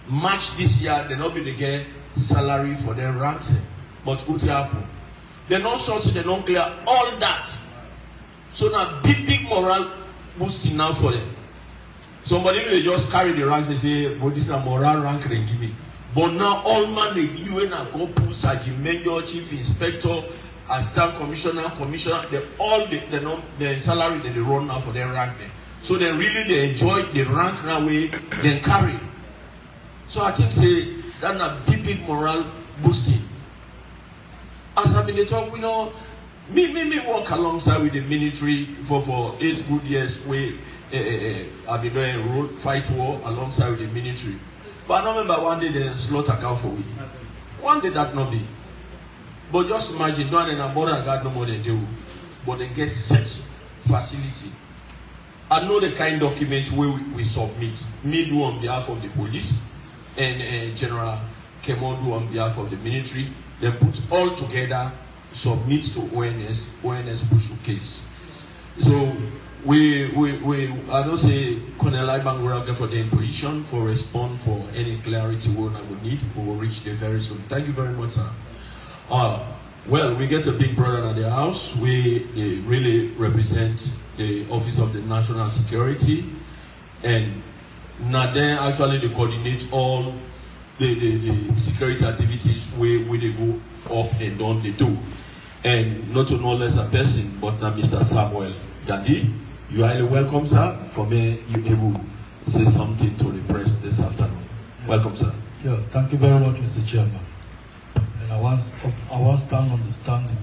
March this year, they not be to get salary for their ranks. But what happen? They not sure so they don't clear all that. So now big moral boosting now for them. Somebody will just carry the ranks and say, but this is a moral rank they give me. But now all man they give you and go pull Sergeant Major, Chief Inspector, Assistant Commissioner, they all the salary that they run now for their rank there. So they really enjoy the rank now way they carry. So I think say that's a big moral boosting. as I've been talking, you know, me work alongside with the military for 8 good years. I've been doing road fight war alongside with the military. But I remember one day the slaughter come for we. One day that not be. But just imagine, don't and a border guard no more than do. But they get such facility. I know the kind of document we submit. Me do on behalf of the police and General Kemo do on behalf of the military. They put all together, submit to ONS push case. So I don't say Colonel Iban will get for the position for respond for any clarity we will need. We will reach there very soon. Thank you very much, sir. Well, we get a big brother at the house. We really represent the Office of the National Security, and Naden actually they coordinate all the security activities where they go up and down they do. And not to know less a person, but now Mr. Samuel Gandhi. You are highly welcome, sir. For me, you able to say something to the press this afternoon. Welcome, sir. Yeah, thank you very much, Mr. Chairman. And I want to stand on the standing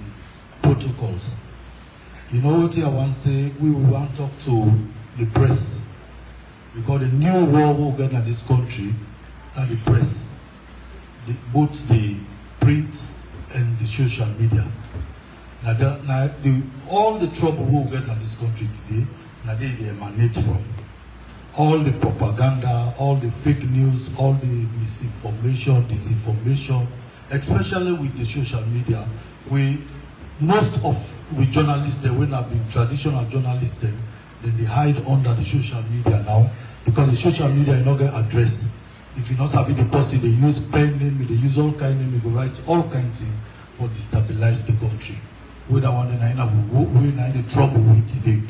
protocols. You know what I want to say? We will want to talk to the press, because the new war we'll get in this country and the press, both the print and the social media. Now, all the trouble we'll get in this country today, now they emanate from all the propaganda, all the fake news, all the misinformation, disinformation, especially with the social media. Most of the journalists, they will have been traditional journalists, then they hide under the social media now, because the social media is not get addressed. If you not sabi the person, they use pen name, they use all kind of name, they write all kinds of things for destabilize the country. We don't want the trouble with today.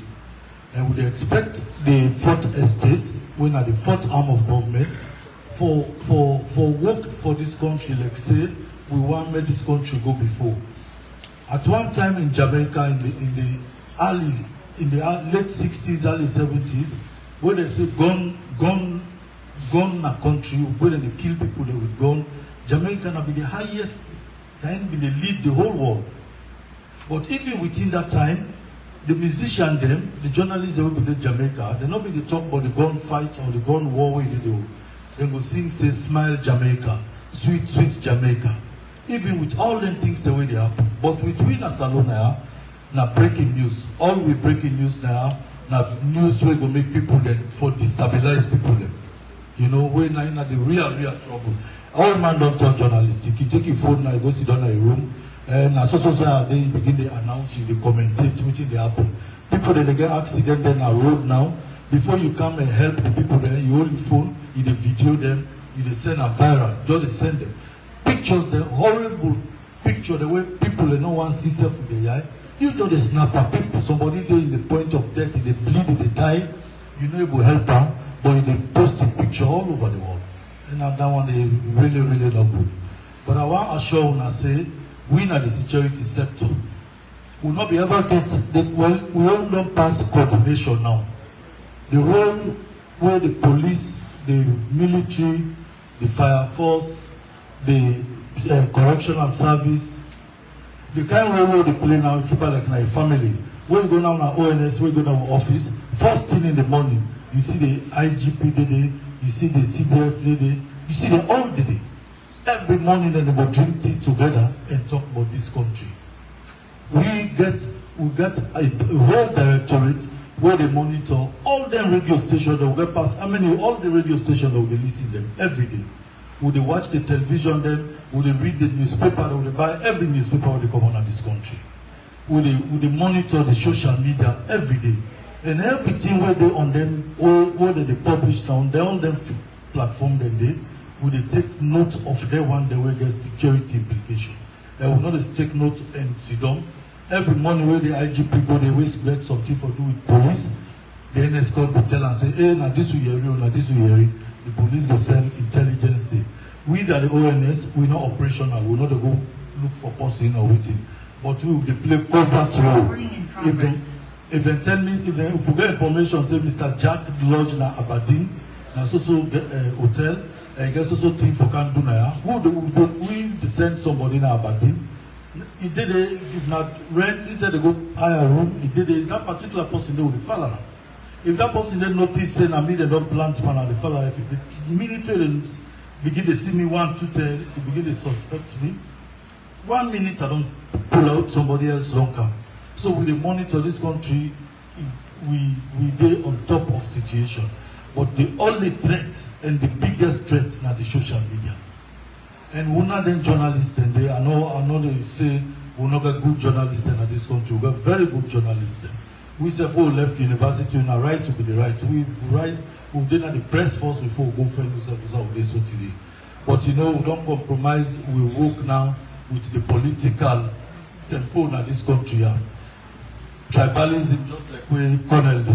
And we expect the fourth estate, when at the fourth arm of government, for work for this country, like say, we want to make this country go before. At one time in Jamaica, in the late 60s, early 70s, where they say gun a country, where they kill people with gun, Jamaica will be the highest, then they lead the whole world. But even within that time, the musicians, the journalists that will be in Jamaica, they not be the talk about the gun fight or the gun war where they do. They will sing, say, smile Jamaica, sweet, sweet Jamaica. Even with all them things the way they happen. But with we na Salona, now breaking news. All we breaking news now news we go make people then for destabilize people then. You know, we're now in the real trouble. All man don't talk journalistic. You take your phone now, you go sit down in a room, and as they begin to announce, they commentate which they happen. People that they get accident then a road now. Before you come and help the people there, you hold your phone, you video them, you send a viral, just send them. Pictures, the horrible picture, the way people they don't want to see self in the eye. You know the snapper people, somebody there in the point of death, they bleed, they die, you know it will help them, but they post a picture all over the world. And that one they really not good. But I want to assure you and say, we in the security sector will not be able to get we all don't pass coordination now. The role where the police, the military, the fire force, the correctional service, the kind of role they play now, people like my family. When you go now to ONS, when you go to our office, first thing in the morning, you see the IGP day, you see the CDF day, you see the all day. Every morning they will drink tea together and talk about this country. We get a whole directorate where they monitor all the radio stations that will get past. All the radio stations that will be listening them every day. Would they watch the television then? Would they read the newspaper? Would they buy every newspaper when they come on in this country? Would they monitor the social media every day? And everything where they on them, or where they publish on their own platform then they, would they take note of their one they will get security implication. They will not just take note and sit down. Every morning where the IGP go, they always get something for do with police. The NS will tell and say, hey, now this will hear you, now this will hear you. The police will send intelligence day. We that the ONS, we're not operational, we're not to go look for person or waiting. But we will play covert role. If they tell me, if we get information, say Mr. Jack Lodge na Aberdeen, na so hotel, and get so team for Kandunaya, we send somebody na Aberdeen, He did it, if not rent, he said they go hire a room, he did it, that particular person they will follow. If that person then notice saying I mean they don't plant man and the follow, if the minute they begin to see me 1, 2, 10, they begin to suspect me. 1 minute I don't pull out, somebody else don't come. So we monitor this country, we dey on top of situation. But the only threat and the biggest threat is the social media. And we're not then journalists, and I know they say we're not got good journalists in this country. We got very good journalists. We say we left university, we are right to be the right. We've done at the press force before we go find ourselves out this today. But we don't compromise. We work now with the political tempo in this country. Tribalism, just like we Colonel the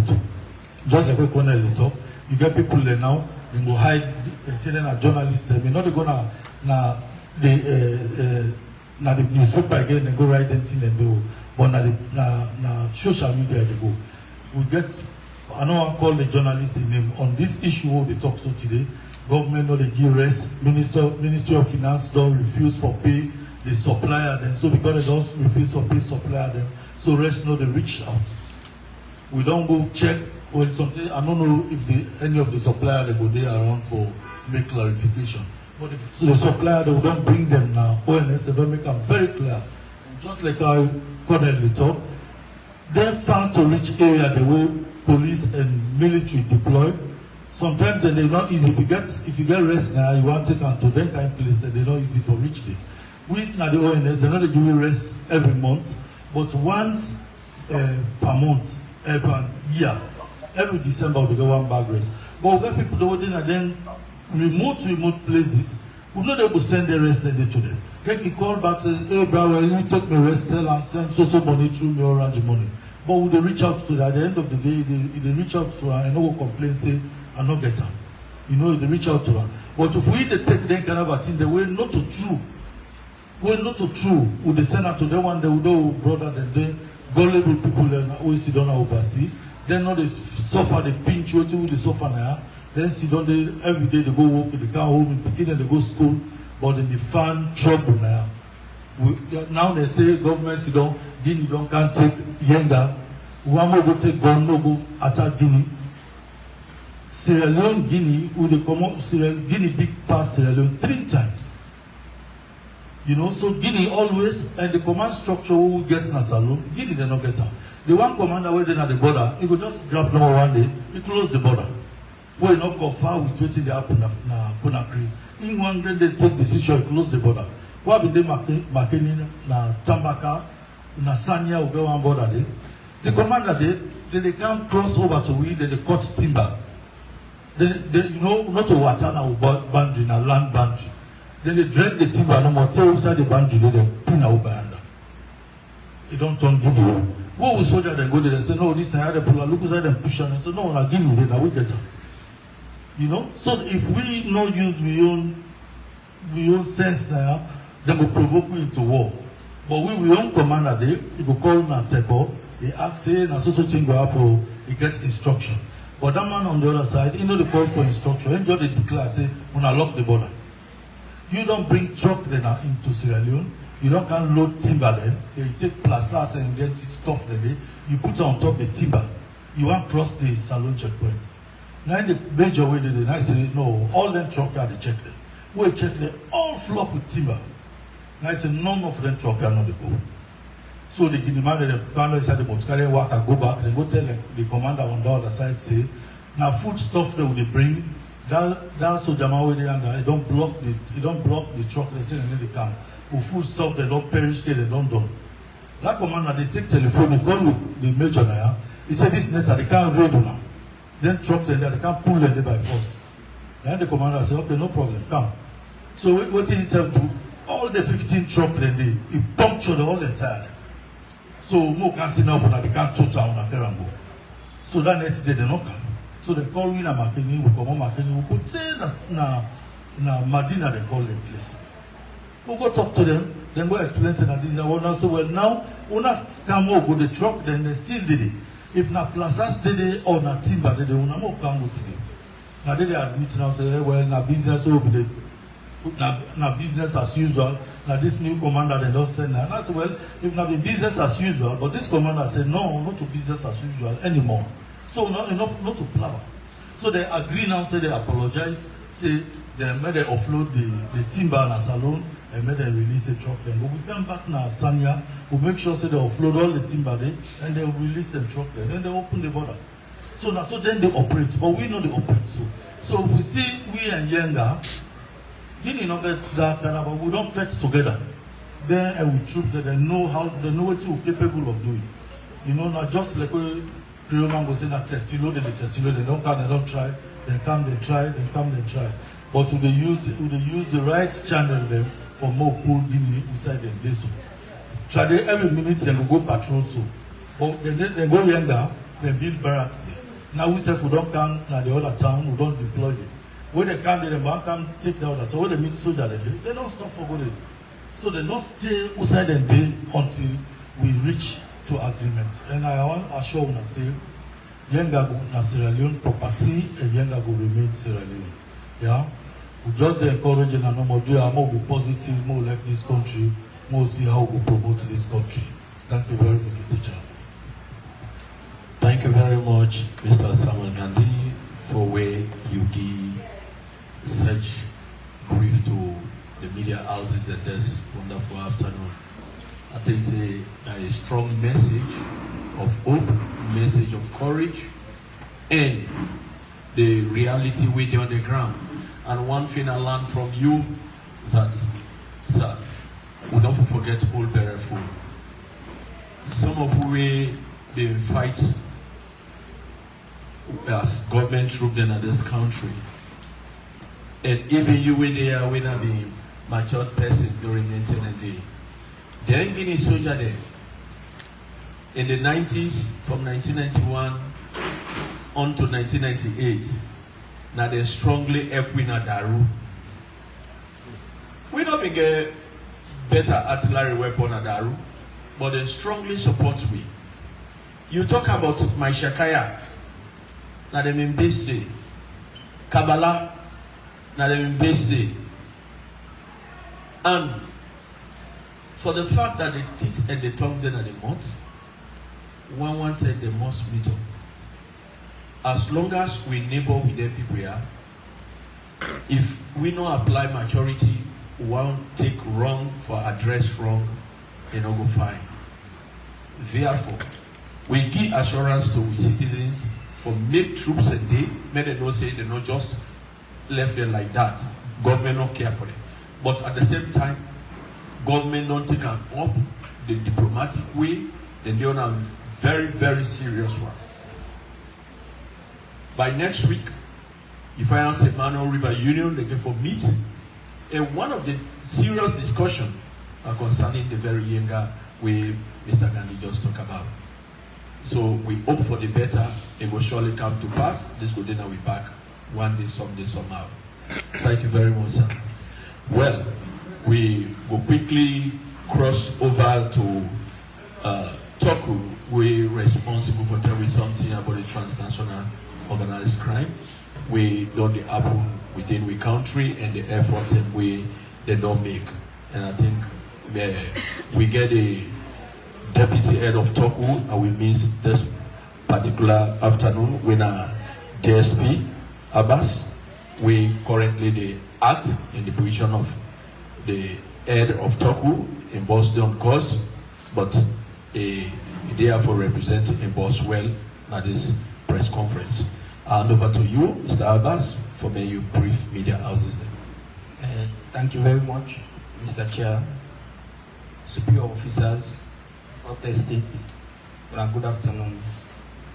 talk. You get people there now, they go hide and say they're journalists. They're not gonna the newspaper again, they go write anything they do. But na social media they go. We get, I know I call the journalist in name on this issue what they talk so today. Government no they give rest. Ministry of Finance don't refuse for pay the supplier them. So because they don't refuse for pay supplier them, so rest no they reach out. We don't go check. Well, something I don't know if any of the supplier they go there around for make clarification. But if the supplier they don't bring them now, ONS they don't make them very clear. And just like I currently talk, they're far to reach area the way police and military deploy. Sometimes they're not easy. If you get rest now, you want to take them to that kind of place that they're not easy for reach there. We now the ONS they're not giving rest every month, but once per month, per year. Every December we get 1 bag rest. But we get people that were then remote places, we know they will send the rest to them. Then he call back says, hey brother, you take me rest, sell and send so money through me orange money. But we they reach out to that at the end of the day, they reach out to her and no one complain, say, I not get her. They reach out to her. But if we they take them kind of a thing, the way not to true. Way not to true, we they send her to them one, they will know brother, then they gullible people then always sit down oversee. Then not they suffer the pinch, what they suffer now. Then sit down there every day they go work, they come home, in beginning they go school, but then they find trouble now. Now they say government sit down, Guinea can't take YENGA. One more go take gun, no go attack Guinea. Sierra Leone, Guinea, who they come up Guinea big past Sierra Leone 3 times. So Guinea always, and the command structure who gets in a salon, Guinea they not get her. The one commander waiting at the border, he could just grab number 1 day, he close the border. Where not go far with waiting they happen na Conakry. In one day they take decision, he close the border. What be they Makeni na Tambaka, na Sanya will go on border there. The commander they can't cross over to we, they cut timber. They not to water na boundary, na land boundary. Then they drag the timber no more, tear inside the boundary, they pin over under. They don't turn give you. What we soldier they go there, they say, no, this time I pull look inside them push and they say, no, na give me then we get her. So if we not use we own sense now, they will provoke we into war. But we own commander there, if we call na teko, he ask say na so thing go happen, he gets instruction. But that man on the other side, he know the call for instruction. He just declare say, when I lock the border. You don't bring truck then into Sierra Leone. You don't can load timber then. You take plazas and get stuff there. You put on top the timber. You want cross the Salon checkpoint. Now in the major way they did, I say no, all them truck are they check them. We check them, all flop with timber. Now I say none of them truck are not the go. So they give the man the commander inside the boat, carry work and go back. They go tell the commander on the other side say, now food stuff they will bring. That soldier man way there and they don't block the truck. They say and then they come. Who food stuff they don't perish there, they don't done. That commander they take telephone, they call the major now. He said this letter they can't read now. Then truck them there, they can't pull them there by force. Then the commander said, okay, no problem, come. So what he himself do? All the 15 truck then he punctured all the entire. So no can see now for that they can't total on a Kerambo. So that next day they not come. So they call me na Makeni, we come on Makeni, we put say na Madina they call the place. We go talk to them, then go explain that this is one. So well now, when I come over the truck, then they still did it. If na plazas did it or na timber did it, we no come go see them. Now they admit now say well na business will be the now business as usual. Now this new commander they don't send now. And I said, well, if not be business as usual, but this commander said no, not to business as usual anymore. So not to plow. So they agree now, say they apologize, say they made they offload the timber in a salon and made they release the truck then. But we come back now, Sanya, we make sure say they offload all the timber there and they release the truck there. Then they open the border. So now so then they operate, but we know they operate. So if we see we and YENGA, you know get that but we don't fight together. Then and we troops that they know what we're capable of doing. You know, not just like we Leone go say that test load, they don't come, they don't try, they come, they try, they come, they try. But they use the right channel them for more pull in inside them. They so. Try they every minute they go patrol so. But then they go YENGA, they build barracks there. Now we say if we don't come na the other town, we don't deploy them. When they come there, they come take the other town. When they meet soldiers, they don't stop for going. So they don't stay outside the day until we reach to agreement. And I want to assure you say, YENGA go na Sierra Leone property and YENGA go remain Sierra Leone. Yeah? We just encourage and more do more be positive, more like this country, more see how we promote this country. Thank you very much, Mr. Chairman. Thank you very much, Mr. Samuel Gandhi, for where you give such brief to the media houses at this wonderful afternoon. I think it's a strong message of hope, message of courage, and the reality waiting on the ground. And one thing I learned from you that, sir, we don't forget Old Bereful. Some of we they fight as government troops in this country. And even you when they are when I be matured person during the internet day. There ain't any soldier there. In the 90s, from 1991 on to 1998, now they strongly help win at Daru. We don't get better artillery weapon at Daru, but they strongly support we. You talk about my Shakaya, now they mean Bese, Kabbalah, now they mean Bese. And for the fact that the teeth and the tongue then are the mouth, one wanted they must meet up. As long as we neighbor with them people here, if we don't apply maturity, we won't take wrong for address wrong, and not go fine. Therefore, we give assurance to we citizens for make troops and they don't say they're not just left there like that. Government don't care for them. But at the same time, government don't take up the diplomatic way, then they're on a very, very serious one. By next week, if I answer Mano River Union, they get for meet. And one of the serious discussions are concerning the very YENGA way Mr. Gandhi just talked about. So we hope for the better. It will surely come to pass. This good dinner we back one day, someday, somehow. Thank you very much, sir. Well, we will quickly cross over to Toku. We're responsible for telling something about the transnational organized crime. We don't the happen within we country and the efforts and we they don't make. And I think we get a deputy head of Toku and we miss this particular afternoon when DSP Abbas. We currently the act in the position of the head of Toku in Boston cause, but they therefore represent in Boswell at this press conference. And over to you, Mr. Abbas, for may you brief media houses then. Thank you very much, Mr. Chair, superior officers of the state. Good afternoon.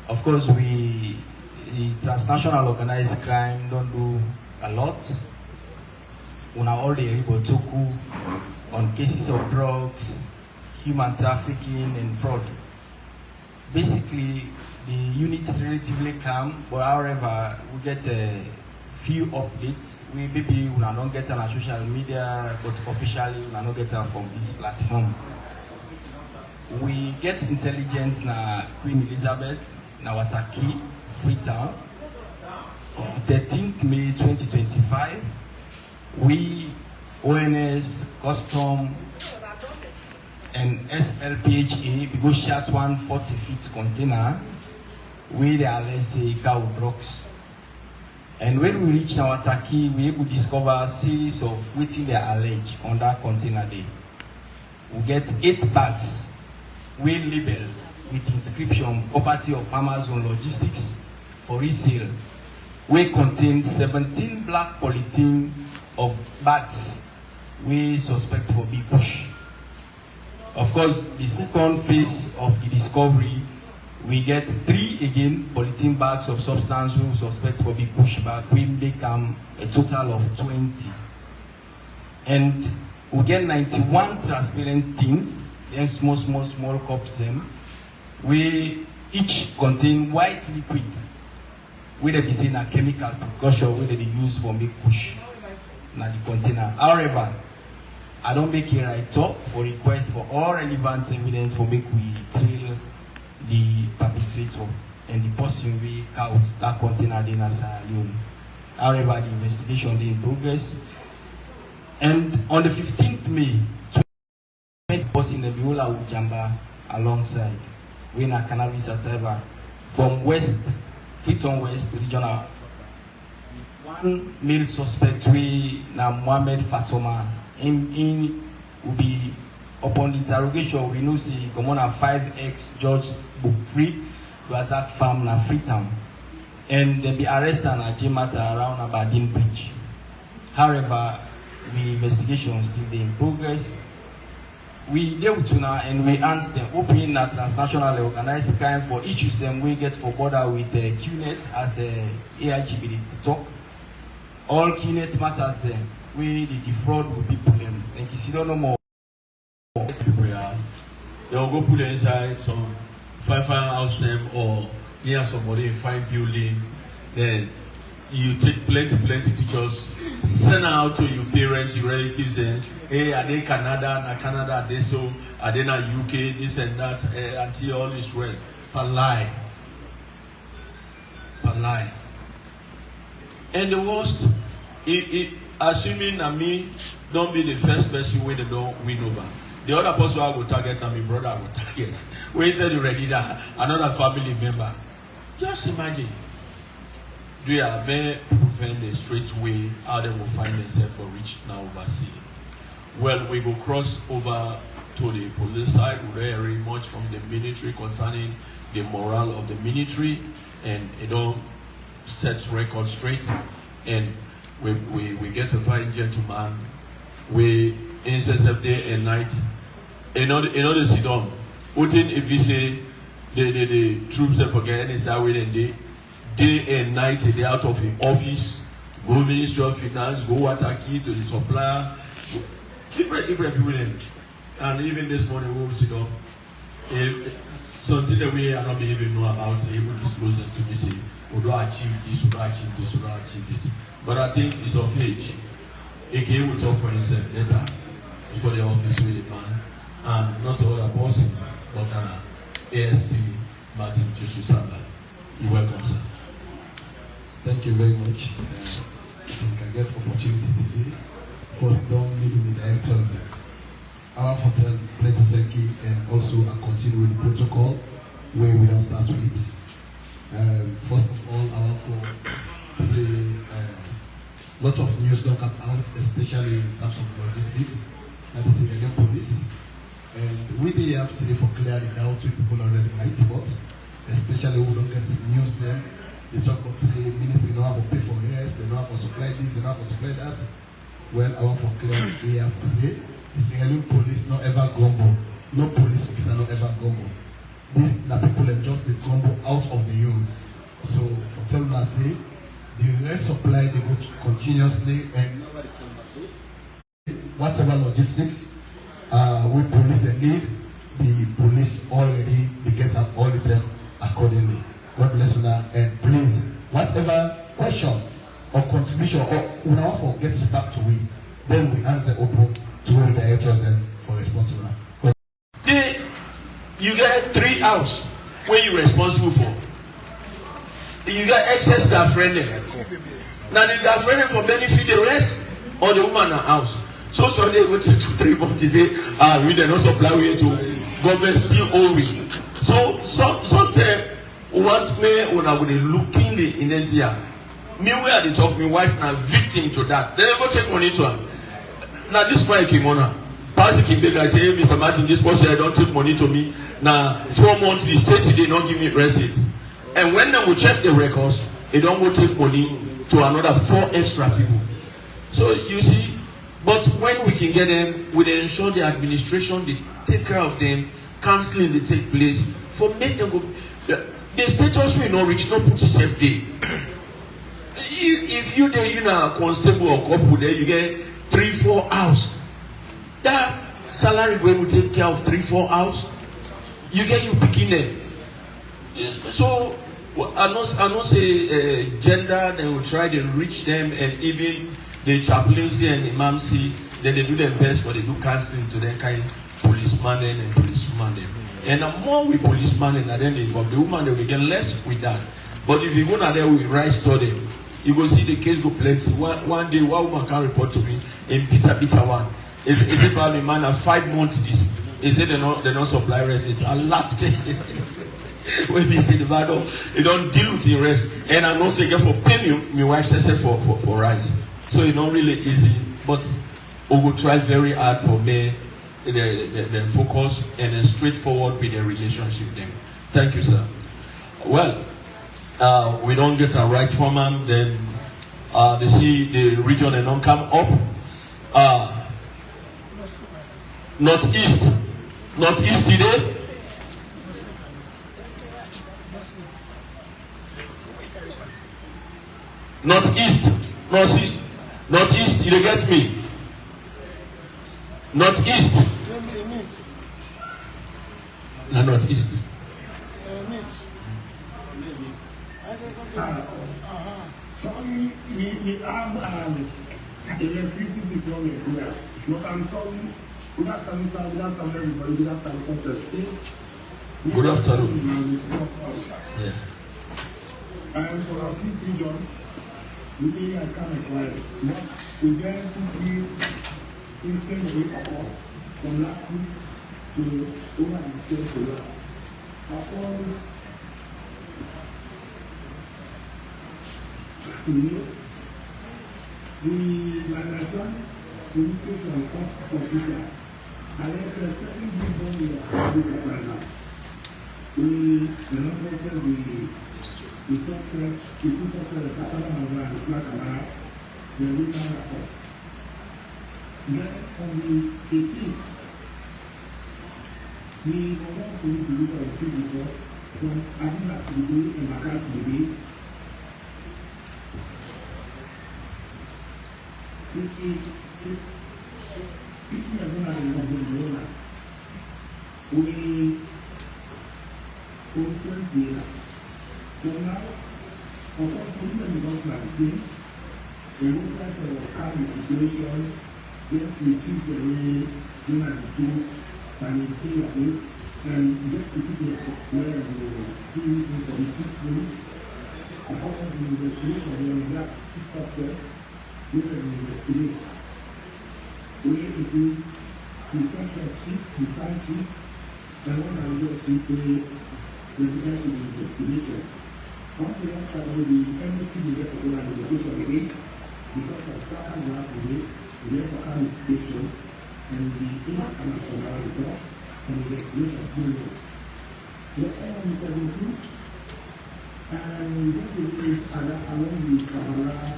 Of course, the transnational organized crime don't do a lot. We are already able to go on cases of drugs, human trafficking, and fraud. Basically, the unit is relatively calm, but however, we get a few updates. We maybe we don't get on social media, but officially we don't get from this platform. We get intelligence na Queen Elizabeth, na Wataki, Freetown. 13th May 2025, we ONS, Custom, and SLPHA, we go shot one 40-feet container where they are, let's say, cow drugs. And when we reach our Taki, we able to discover a series of waiting they allege on that container day. We get 8 bags, we labeled with inscription property of Amazon Logistics for resale. We contain 17 black polythene of bags we suspect for big push. Of course, the second phase of the discovery, we get 3 again polythene bags of substance we suspect for big push bag. We make a total of 20. And we get 91 transparent things, then small cups them. We each contain white liquid, where they be saying a chemical precaution where they use for make push na the container. However, I don't make a write-up for request for all relevant evidence for make we trail the perpetrator and the person we count that container in Leone. However, the investigation is in progress. And on the 15th May, 20 person in the Biola Ujamba alongside when a cannabis sativa from West, Freetown West Regional. One male suspect we na Mohammed Fatoma. In will be upon the interrogation we know see come on a 5X George book free Razak farm na Freetown. And they be arrested at Jimata around Aberdeen Bridge. However, the investigation still in progress. We deal to now and we answer them opening that transnational organized crime for issues them we get for border with QNet as a AIGB talk. All QNet matters them. We the defraud will people them and you see no more. People are they'll go put them inside some fine house them or near somebody in fine building. Then you take plenty pictures, send out to your parents, your relatives, and hey, are they Canada? Na Canada, are they so? Are they not UK? This and that, until all is well. Per lie. And the worst, assuming that me don't be the first person where they don't win over. The other person I will target and my brother I will target. When said already that another family member. Just imagine. Do you have prevent the straight way how they will find themselves for reach now overseas? Well, we will cross over to the police side. We don't hear much from the military concerning the morale of the military, and it don't set record straight. And we get a fine gentleman. We intercept day and night. In order to sit down, Putin, if you say the troops that forget any side with and day and night, they out of the office, go Ministry of Finance, go Wataki to the supplier, different people then. And even this morning we will sit down. Something that we are not even know about, able to disclose it to me, say, we don't achieve this, we don't achieve this, we don't achieve this. But I think it's of age. AKA will talk for himself later before the office with the man. And not all the person, but ASP Martin Joshua Samba. You're welcome, sir. Thank you very much. I think I get opportunity today. First, don't meet with the directors there. Our hotel, plenty thank you, and also I continue with the protocol where we don't start with. First of all, I want to say lots of news don't come out, especially in terms of logistics and the civilian police. And we did have today for clear the doubt with people already right, but especially who don't get news then. They talk about say ministry don't have to pay for airs, they don't have to supply this, they don't have to supply that. Well, I want for clear here for say the Sierra police not ever gumbo. No police officer not ever gumbo. These are people that just the gumbo out of the youth. So for telling us say the rest supply they go continuously and nobody tell us so. Whatever logistics we police they need, the police already they get up all the time accordingly. God bless you now, and please, whatever question or contribution or we now forget back to we, then we answer open to the directors and for response to that. You get 3 hours where you're responsible for. You get excess girlfriend. Now the girlfriend for benefit the rest or the woman in the house. So they go take 2-3 months. He say, we did not supply we to government still owe we. So sometimes what me when I would looking the in India, me where they talk, my wife now victim to that. They never take money to her. Now this my kimono. Pastor Kimbega say, hey, Mr. Martin, this person I don't take money to me. Now 4 months the state they don't give me receipts. And when they will check the records, they don't go take money to another 4 extra people. So you see, but when we can get them, we ensure the administration, they take care of them, counseling they take place, for make them go. The status will not reach, not put yourself there. If you there, you know, constable or couple there, you get 3-4 hours. That salary will take care of 3-4 hours. You get you picking them. So I not say gender. They will try to reach them, and even the chaplaincy and imamcy, then they do their best for the do counseling to that kind of policeman and policewoman them. And the more we policeman and then they involve the woman, they will get less with that. But if you go now there with right study, you go see the case go plenty. One day, one woman can report to me in bitter one. Is it about a man of 5 months this? He said they don't supply receipts. I laughed. When he said the battle, they don't deal with the rest. And I know say get for pay me, my wife says for rice. So it's not really easy. But we will try very hard for me the focus and then straightforward with the relationship then. Thank you, sir. Well, we don't get a right foreman, then they see the region and don't come up. Northeast today. Northeast, you get me? Northeast. No, northeast. Sorry, we have electricity problem here. But I'm sorry, good afternoon, sir. Good afternoon, everybody. Good afternoon, Professor. Good afternoon. Yeah. And for our fifth region, really I can't require it. But we then quickly instead of it from last week to over the 10th to now. Of course, the Nigerian solicitation court officer arrested 7 people in the China. We process the software, the two software, the Catalan and the Slack and the written reports. Then on the 18th, the government police released a receipt report from Adina Sibi and Makas Sibi. If we are going to have Leone, we conference here. So now, of course, policemen because like the same, we will try to calm the situation, then we choose the way we are the two, and we pay a bit, and just to keep it where the seriousness of the peaceful. Of course, the investigation, we have 6 suspects. We can investigate. We include the section chief, the time chief, and one another chief we began the investigation. Once we have the embassy will get to go on the investigation again because of that we have today, we have to have the situation and the international auditor and the investigation team. The enemy can include and we get to use along the Kabbalah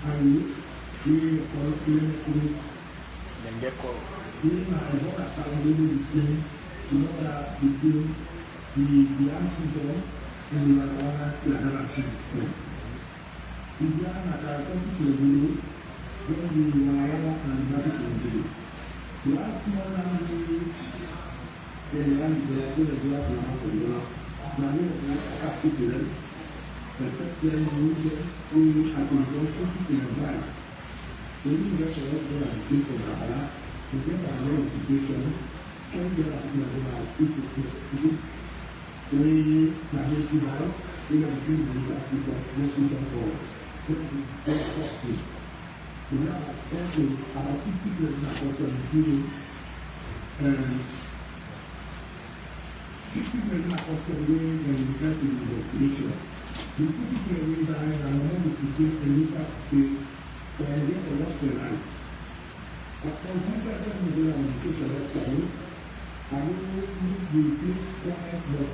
and we then get called. We are what I found between the answers and the analysis. If you are not talking to you, then you are and not to you. The last one is the one that you have to have for you. Now you have to do it. The first thing we as a result of the when you get to us where I speak of Kabbalah, you get a situation, can get us in a speech of people. We manage to have, we are doing the future for We have about 60 people in our hospital, including 60 people in our hospital doing the investigation. The 2 people away died, and one is to say, and this has to say, and they have lost their life. But for the first time, we do an education rescue. I don't need the police quiet, but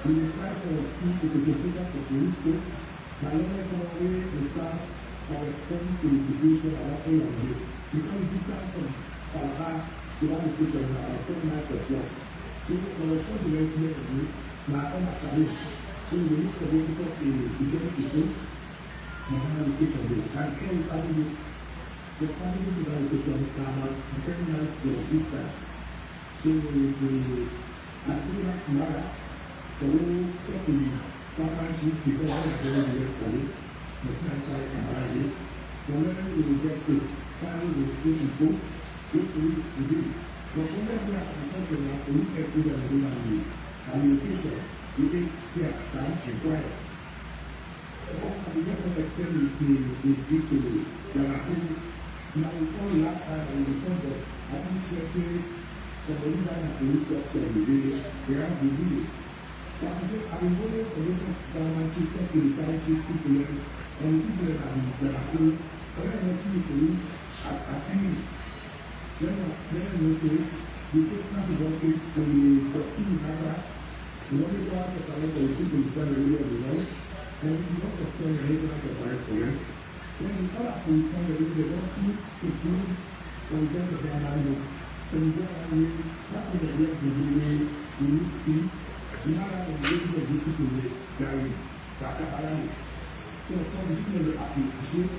we will try to see the education for police post. My only way is that I respond to the situation at all of it. Because this time from Calabar to that location, about 7 miles or plus. So, the response to the resident of me, my own challenge. So, we need to go to a security post. My own location, and can family. The family to that location about 10 miles to distance. So, I do that tomorrow. The whole check with the partnership because I have already yesterday. The snapshot can buy it. Whenever we will get to family will put in post, what we do. But whenever we have to talk about the weekend food and the location, we take care of time and quiet. We get to extend the trip to the now we call last time and we thought that I think especially somebody that has police question they have the video. So I've been going for local government check the township people and the people that are still when I see the police as attending. Then in those days, the personal office and the prosecuting matter, the only go out of the arrest of the people is done really on the road, and we also spend the regular surprise for them. When the other police come, they want to do from the of their language. So we go out and that's what they have to do. We need to see. So now that we're looking at this people, they are in Bakabarani. So of course, we can appreciate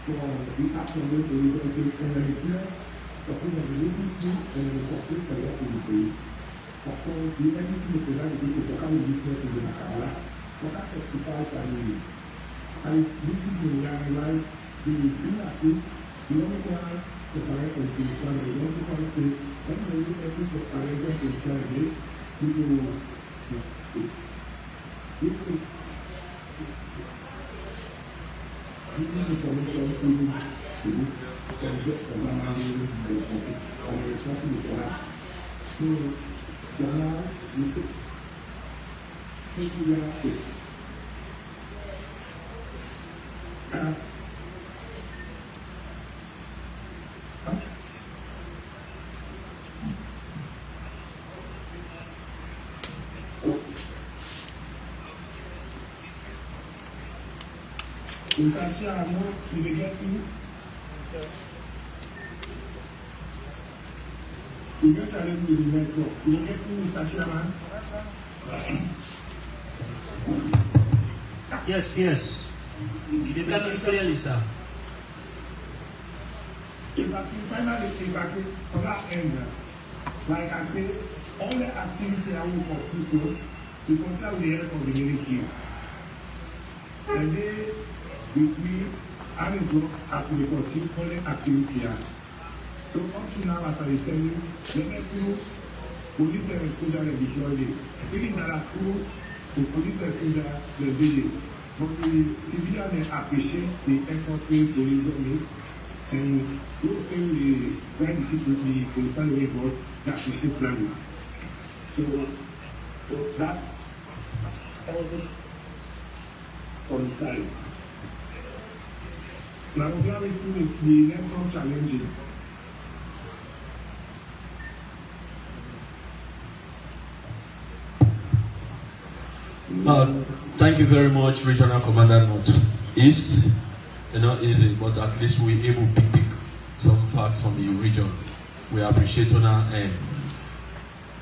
for the action of the result and the players for some of the local school and the corporate for what in the place. Of course, the everything we provide the people for having weaknesses in Akabala, for that testified and this is the realize the thing at this, the only one to correct the Christian, the only one to say, when we look at people for correction Christian, people information to get the man responsible for that. So, now, we take it. Mr. Chairman, you will get you. You get challenge with the network. You will get you, Mr. Chairman. Yes. You can be clearly, sir. If I can, from that end, like I say, all the activity I will pursue, we consider with the help of the military. And they, with me, having groups as we pursue all the activity. So up to now, as I tell you, the people, police and soldiers are deployed. Even that are true, the police and soldiers are busy. But the civilians appreciate the effort we police make. And those things we try to keep with the political report that we still planning. So that all this coincide. Now we are with the next one challenging. Thank you very much, Regional Commander Northeast. Not easy, but at least we're able to pick some facts from the region. We appreciate on our end.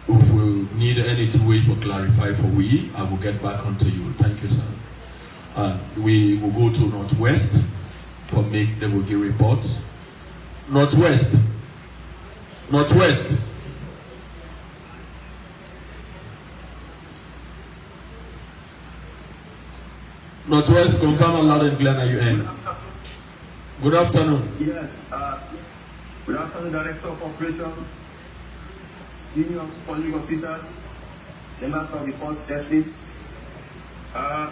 If we need any way to clarify for we, I will get back onto you. Thank you, sir. We will go to Northwest for make the Bogi reports. Northwest. Northwest. Northwest, confirm loud and clear at UN. Good afternoon. Yes, good afternoon, Director of Operations, senior police officers, members of the First Estate,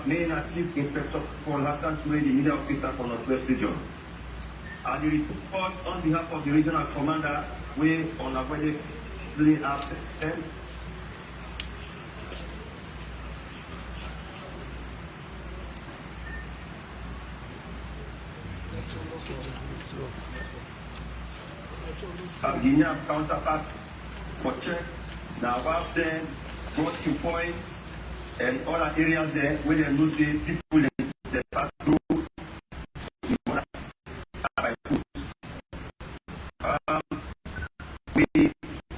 Main Chief Inspector Paul Hassan Toure, the media officer for Northwest Region. The report on behalf of the regional commander, we unavoidably absent. Guinea counterpart for check. Now, whilst then, crossing points and other areas there where they know say people they pass through by foot. We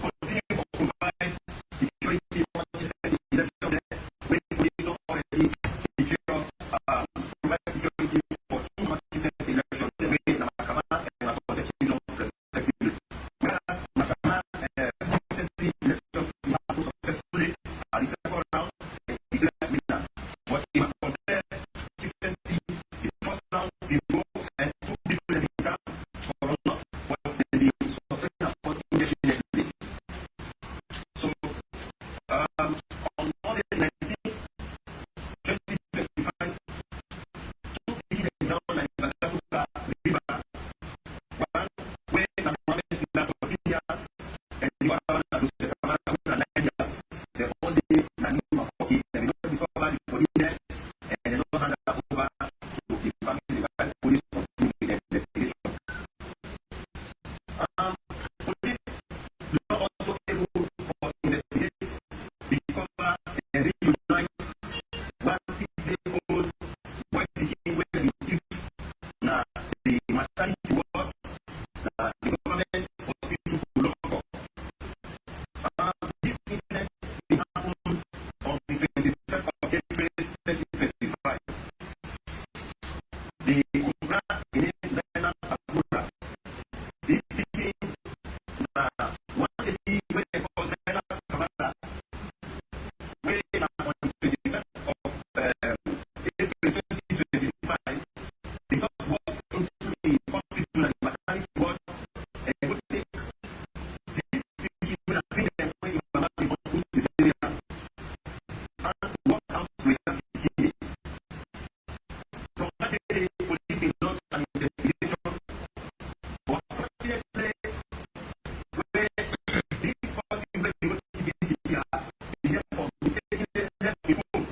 continue to provide security for election there where police don't already secure provide security for 2 constituency elections the way Namakama and Nakoseti respectively. Whereas Nakama constituency election we have successfully at the second round and declared winner. But in Nakoseti constituency, the first round we go and 2 people have become for runner, but they be suspended and forced indefinitely. So on Monday 19, 2025, 2 people down at Bagasuka River. One where Namame is in 14 years and the other one at Sekamara 9 years. The only Nanima for it, and they don't discover the body there, and they don't hand that over to the family by the police continue with the investigation. Police are also able for investigate, discover, and reunite 1 6-day-old boy begin where the thief na the maternity ward na the government hospital Kuloko. This incident will happen on the 21st of April 2025. The Kubra in Zainab Abura. This speaking na one lady where they call Zainab Kabara, where on the 21st of April 2025, they just walk into the hospital and the maternity ward and go take this speaking when I think them when Mama be on who's cesarean and walk out with that bikini. From that day, police will launch an investigation. But fortunately, where this person when they go to see this bikini, they therefore mistakenly left the phone.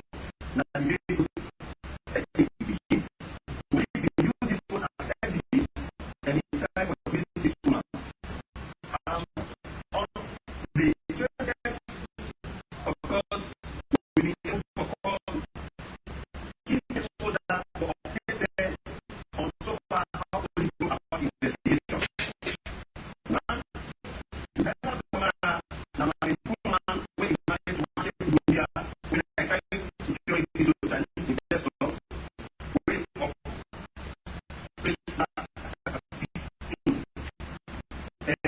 Now the lady goes take the bikini. Police will use this phone as exhibits and try to trace this woman. On the 20th, of course, we will be able to call key stakeholders for updates there on so far how police go about investigation. One, Zainab Kamara, na my woman where he married to Martin Lubia with a private security to Chinese investors. Way up, way back, and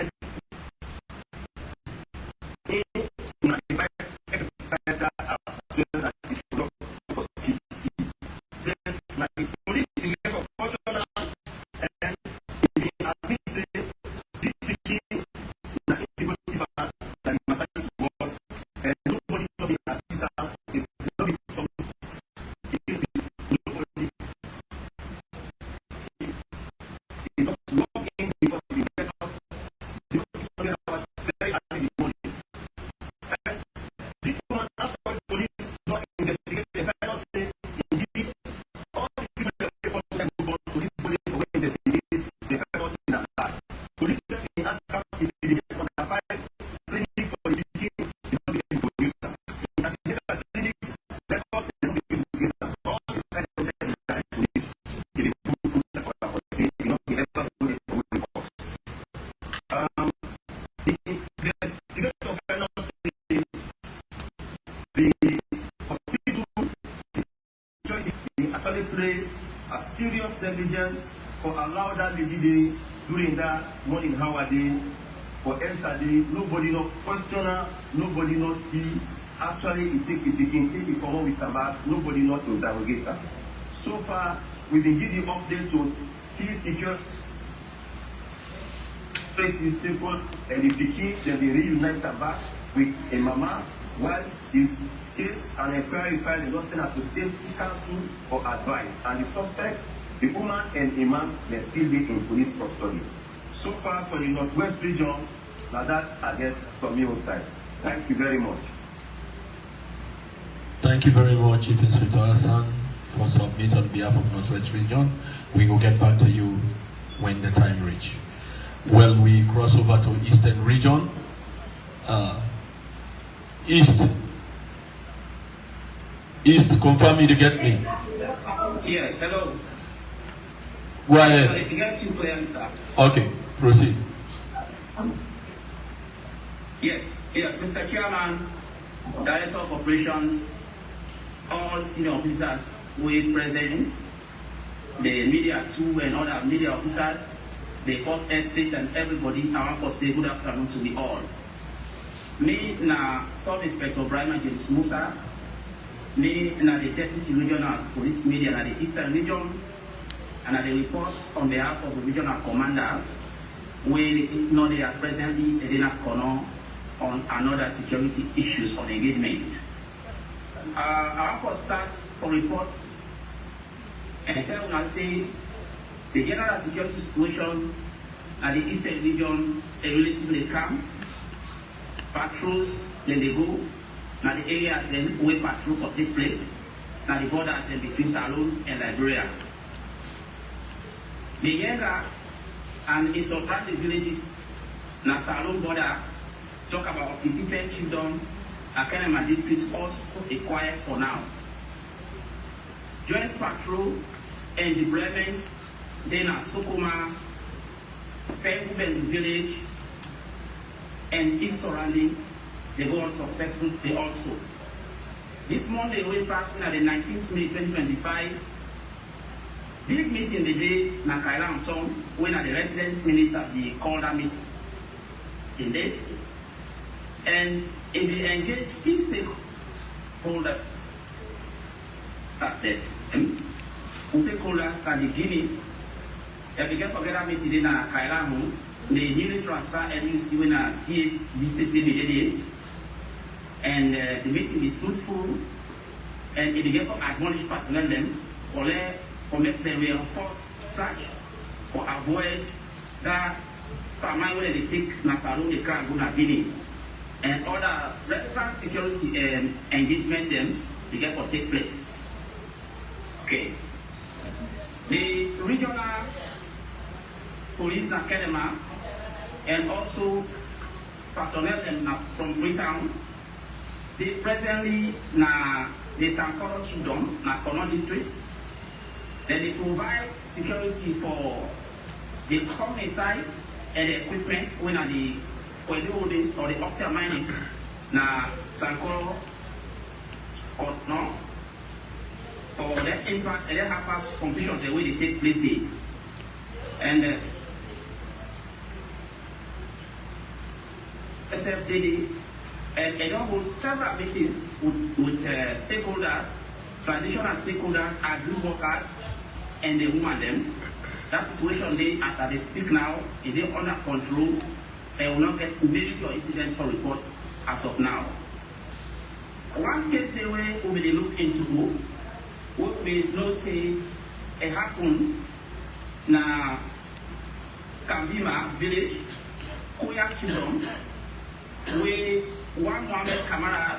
na the private as well as the block of city. Then na the police in level proportional and they admit say this speaking na investigative na the maternity ward and nobody no be assist am, no be come nobody he just walk in because he get out 600 hours very early in the morning. And this woman after the police not investigate the final say indeed all the people that report time go on to this police for when investigate the final say na lie. Police said he ask am if he dey get under 5 clinic for the beginning, he no be able to produce am. He antenatal clinic records they no be able to trace am. All the side of the police he dey put full circle for say he no be ever go there for the box. The investigation final say the hospital security dey actually play a serious negligence for allow that lady dey during that morning hour day for enter day nobody no question her, nobody no see. Actually he take the pikin take the comot with her bag, nobody no interrogate her. So far we been give the update to still secure place is simple and the pikin dem dey reunite her back with a mama whilst this case and inquiry file dey don send her to state council for advice and the suspect The woman and a man may still be in police custody. So far for the Northwest region, now that's I get from your side. Thank you very much. Thank you very much, Chief Inspector Hassan, for submit on behalf of Northwest Region. We will get back to you when the time reach. Well, we cross over to Eastern Region. East, confirm me to get me. Yes, hello. Go ahead. Sorry, you get 2 players, sir. Okay, proceed. Yes, Mr. Chairman, Director of Operations, all senior officers who are present, the media too, and other media officers, the First Estate, and everybody, I want to say good afternoon to you all. Me, na Sub Inspector Brian James Musa, me, na the Deputy Regional Police Media, na the Eastern Region, and the reports on behalf of the Regional Commander, we know they are presently in Kono on another security issues on engagement. I want to start for reports and tell you say the general security situation at the Eastern Region is relatively calm. Patrols then they go now the areas then where patrol for take place now the border then between Salone and Liberia. The YENGA and its surrounding villages na Salone border talk about visited children. Akanema district also a quiet for now. Joint patrol and deployment then at Sokoma, Penguben village, and its surrounding, they go on successfully also. This Monday, we passed on the 19th May 2025. Big meeting the day na Kailan Town when the resident minister be called a meeting in there. And if they engage key stakeholders, stakeholders at the beginning, if they get forget a meeting in Kailan, they newly transfer NUC when a TSBCC and the meeting is fruitful, and if they get for admonish personnel them, or make them reinforce such for avoid that when they take Nasaru, they can't go to Guinea. And other relevant security engagement them they get for take place. Okay. The regional police academy and also personnel from Freetown, they presently na the Tankoro Chudom, na Kono districts. Then they provide security for the company sites and the equipment when are the oil holdings or the optimal mining na Tankoro or no or that impact and then have completion the way they take place there. And SFDD and they don't hold several meetings with stakeholders, traditional stakeholders, agri workers, and the woman them. That situation they as they speak now, is they under control and will not get major incidents or reports as of now. One case they will be look into what we know say it happened na Kambima village, Koya Chidom, where one Mohammed Kamara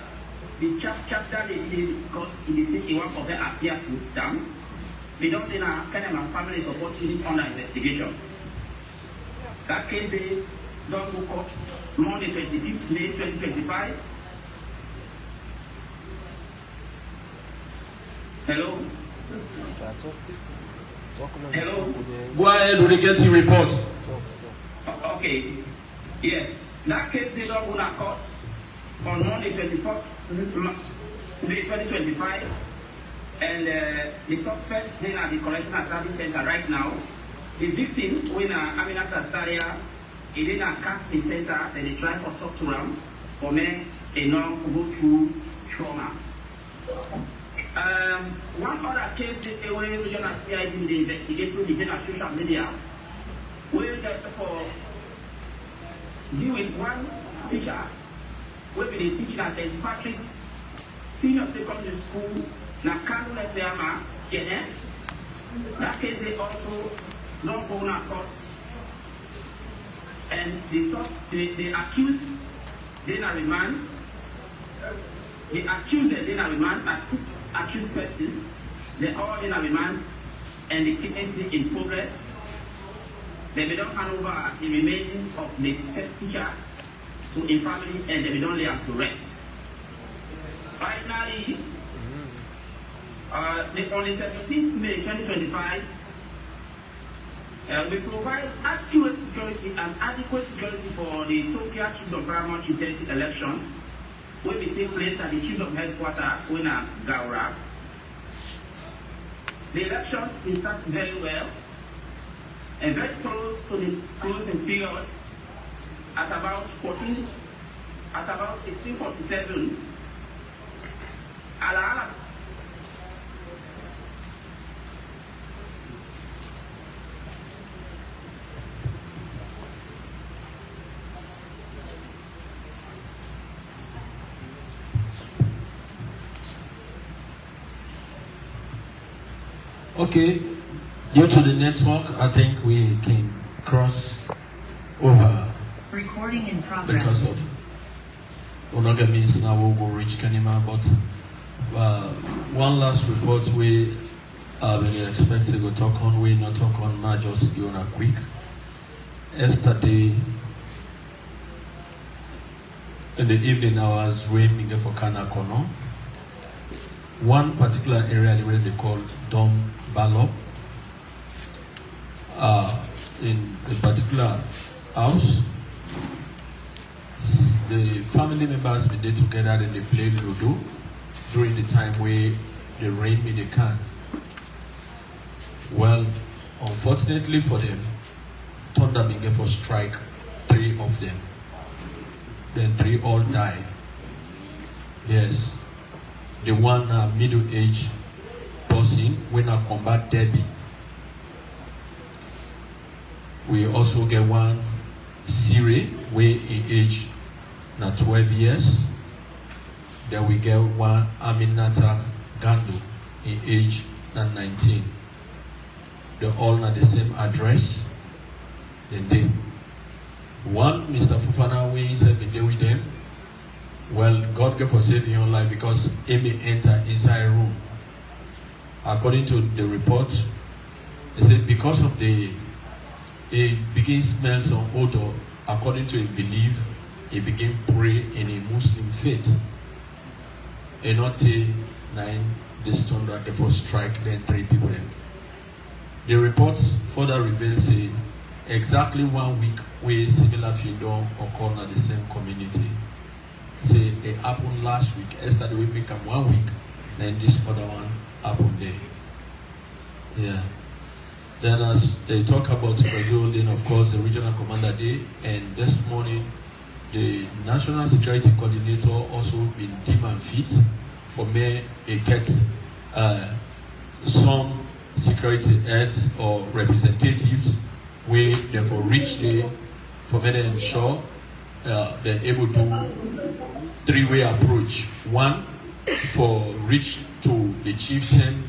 the chapter they did because it is one of the affairs with them. We don't think a kind of family support unit under investigation. That case they don't go court Monday 25th May 2025. Hello? Hello? Go ahead with the getting report. Okay. Yes. That case they don't go to court on Monday 24th May 2025. And the suspects they are the correctional service center right now. The victim when Aminata Saria is in a counseling center and they try to talk to them for me and not go through trauma. One other case the way we're gonna see in the investigating the social media we get for deal with one teacher will be the teaching at St. Patrick's Senior Secondary School na Kanu Lepiama Jene That case they also don't own a court, and the accused then a remand. The accused then a remand as 6 accused persons. They all in a remand, and the case is in progress. They don't hand over the remaining of the said teacher to a family, and they don't lay up to rest. Finally, on the 17th May 2025, we provide accurate security and adequate security for the Tokyo Chief of Paramount Utility elections, which will take place at the Chief of Headquarters, Wina Gaura. The elections will start very well and very close to the closing period at about 1647. Okay, due to the network, I think we can cross over. Recording in progress. Because of monogamous now we will reach Kenima, but one last report we expected to talk on, we not talk on now, just give on a quick. Yesterday in the evening hours, rain for Kanakono. One particular area where they call Dom Ballop. In a particular house, the family members been there together and they played Ludo during the time where the rain in the can. Well, unfortunately for them, thunder began for strike 3 of them. Then 3 all died. Yes. The one middle-aged person when I combat Debbie. We also get one Siri, way in age na 12 years. Then we get one Aminata Gandu in age na 19. They're all at the same address. Then they one Mr. Fufana we have been there with them. Well, God gave for saving your life because Amy entered inside a room. According to the report, they said because of it began smell some odor. According to a belief, he began pray in a Muslim faith. And not 9 this thunder for strike, then 3 people there. The reports further reveal say exactly 1 week where similar freedom occurred in the same community. Say it happened last week. Yesterday we become 1 week, then this other one happened there. Yeah. Then as they talk about Brazil, then of course the regional commander day, and this morning the national security coordinator also been deep and fit for me it gets some security heads or representatives where therefore reach there for me to ensure they're able to 3-way approach. One, for reach to the chiefs and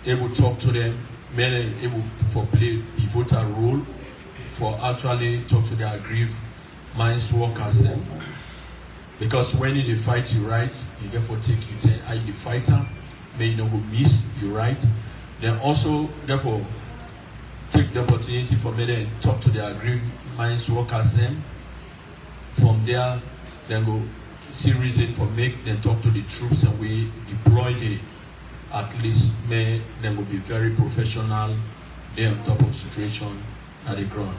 able to talk to them, men able for play pivotal role for actually talk to their aggrieved minds workers them. Because when you fight you right, you get for take you say I the fighter, may you not go miss you right. Then also therefore take the opportunity for men and talk to their aggrieved minds workers them. From there, then go see reason for make them talk to the troops and we deploy the at least may then will be very professional there on top of situation at the ground.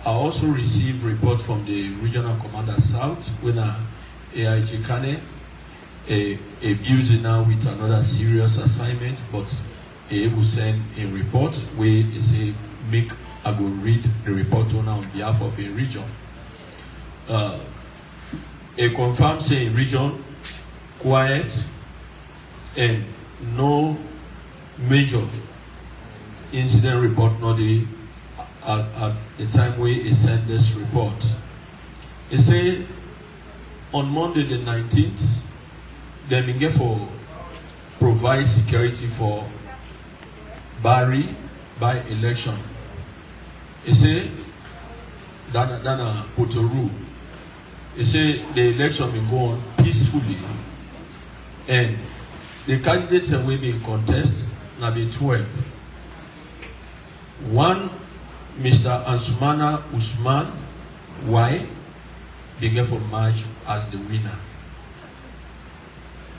I also received report from the regional commander South when AIG Kane a busy now with another serious assignment, but he will send a report where he say make I go read the report on behalf of a region. A confirmed say region quiet and no major incident report not at the time where he sent this report. He say on Monday the 19th they begin for provide security for Barry by election. He say Dana Potoru. He say the election will go on peacefully, and the candidates that will be in contest now be 12. One, Mr. Ansumana Usman Y, began for March as the winner.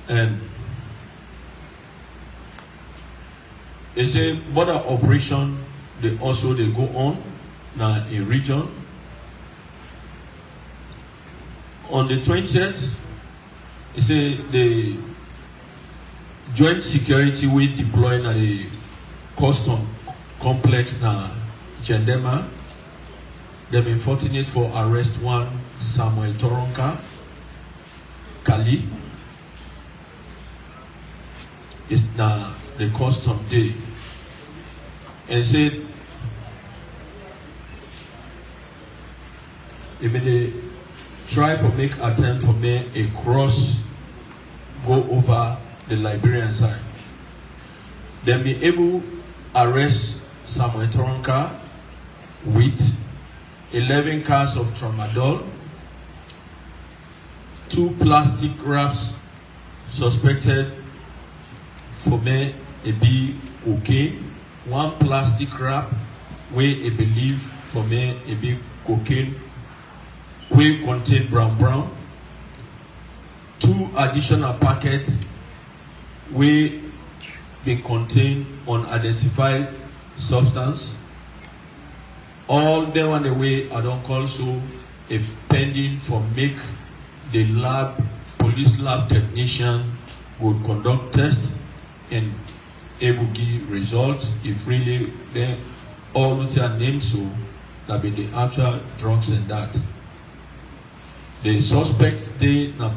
And they say border operation, they go on now in region. On the 20th, they say the joint security we deploy at the custom complex na Gendema. They've been fortunate for arrest one Samuel Toronka Kali. It's now the custom day. And said if they try to make attempt for me a cross go over the Liberian side. Then be able arrest Samuel Toronka with 11 cars of tramadol, 2 plastic wraps suspected for me a be cocaine, 1 plastic wrap where a believe for me a be cocaine where contain brown, 2 additional packets where they contain unidentified substance. All the one the way I don't call so a pending for make the police lab technician would conduct test and able give results if really then all with their names so that be the actual drugs and that. The suspect they na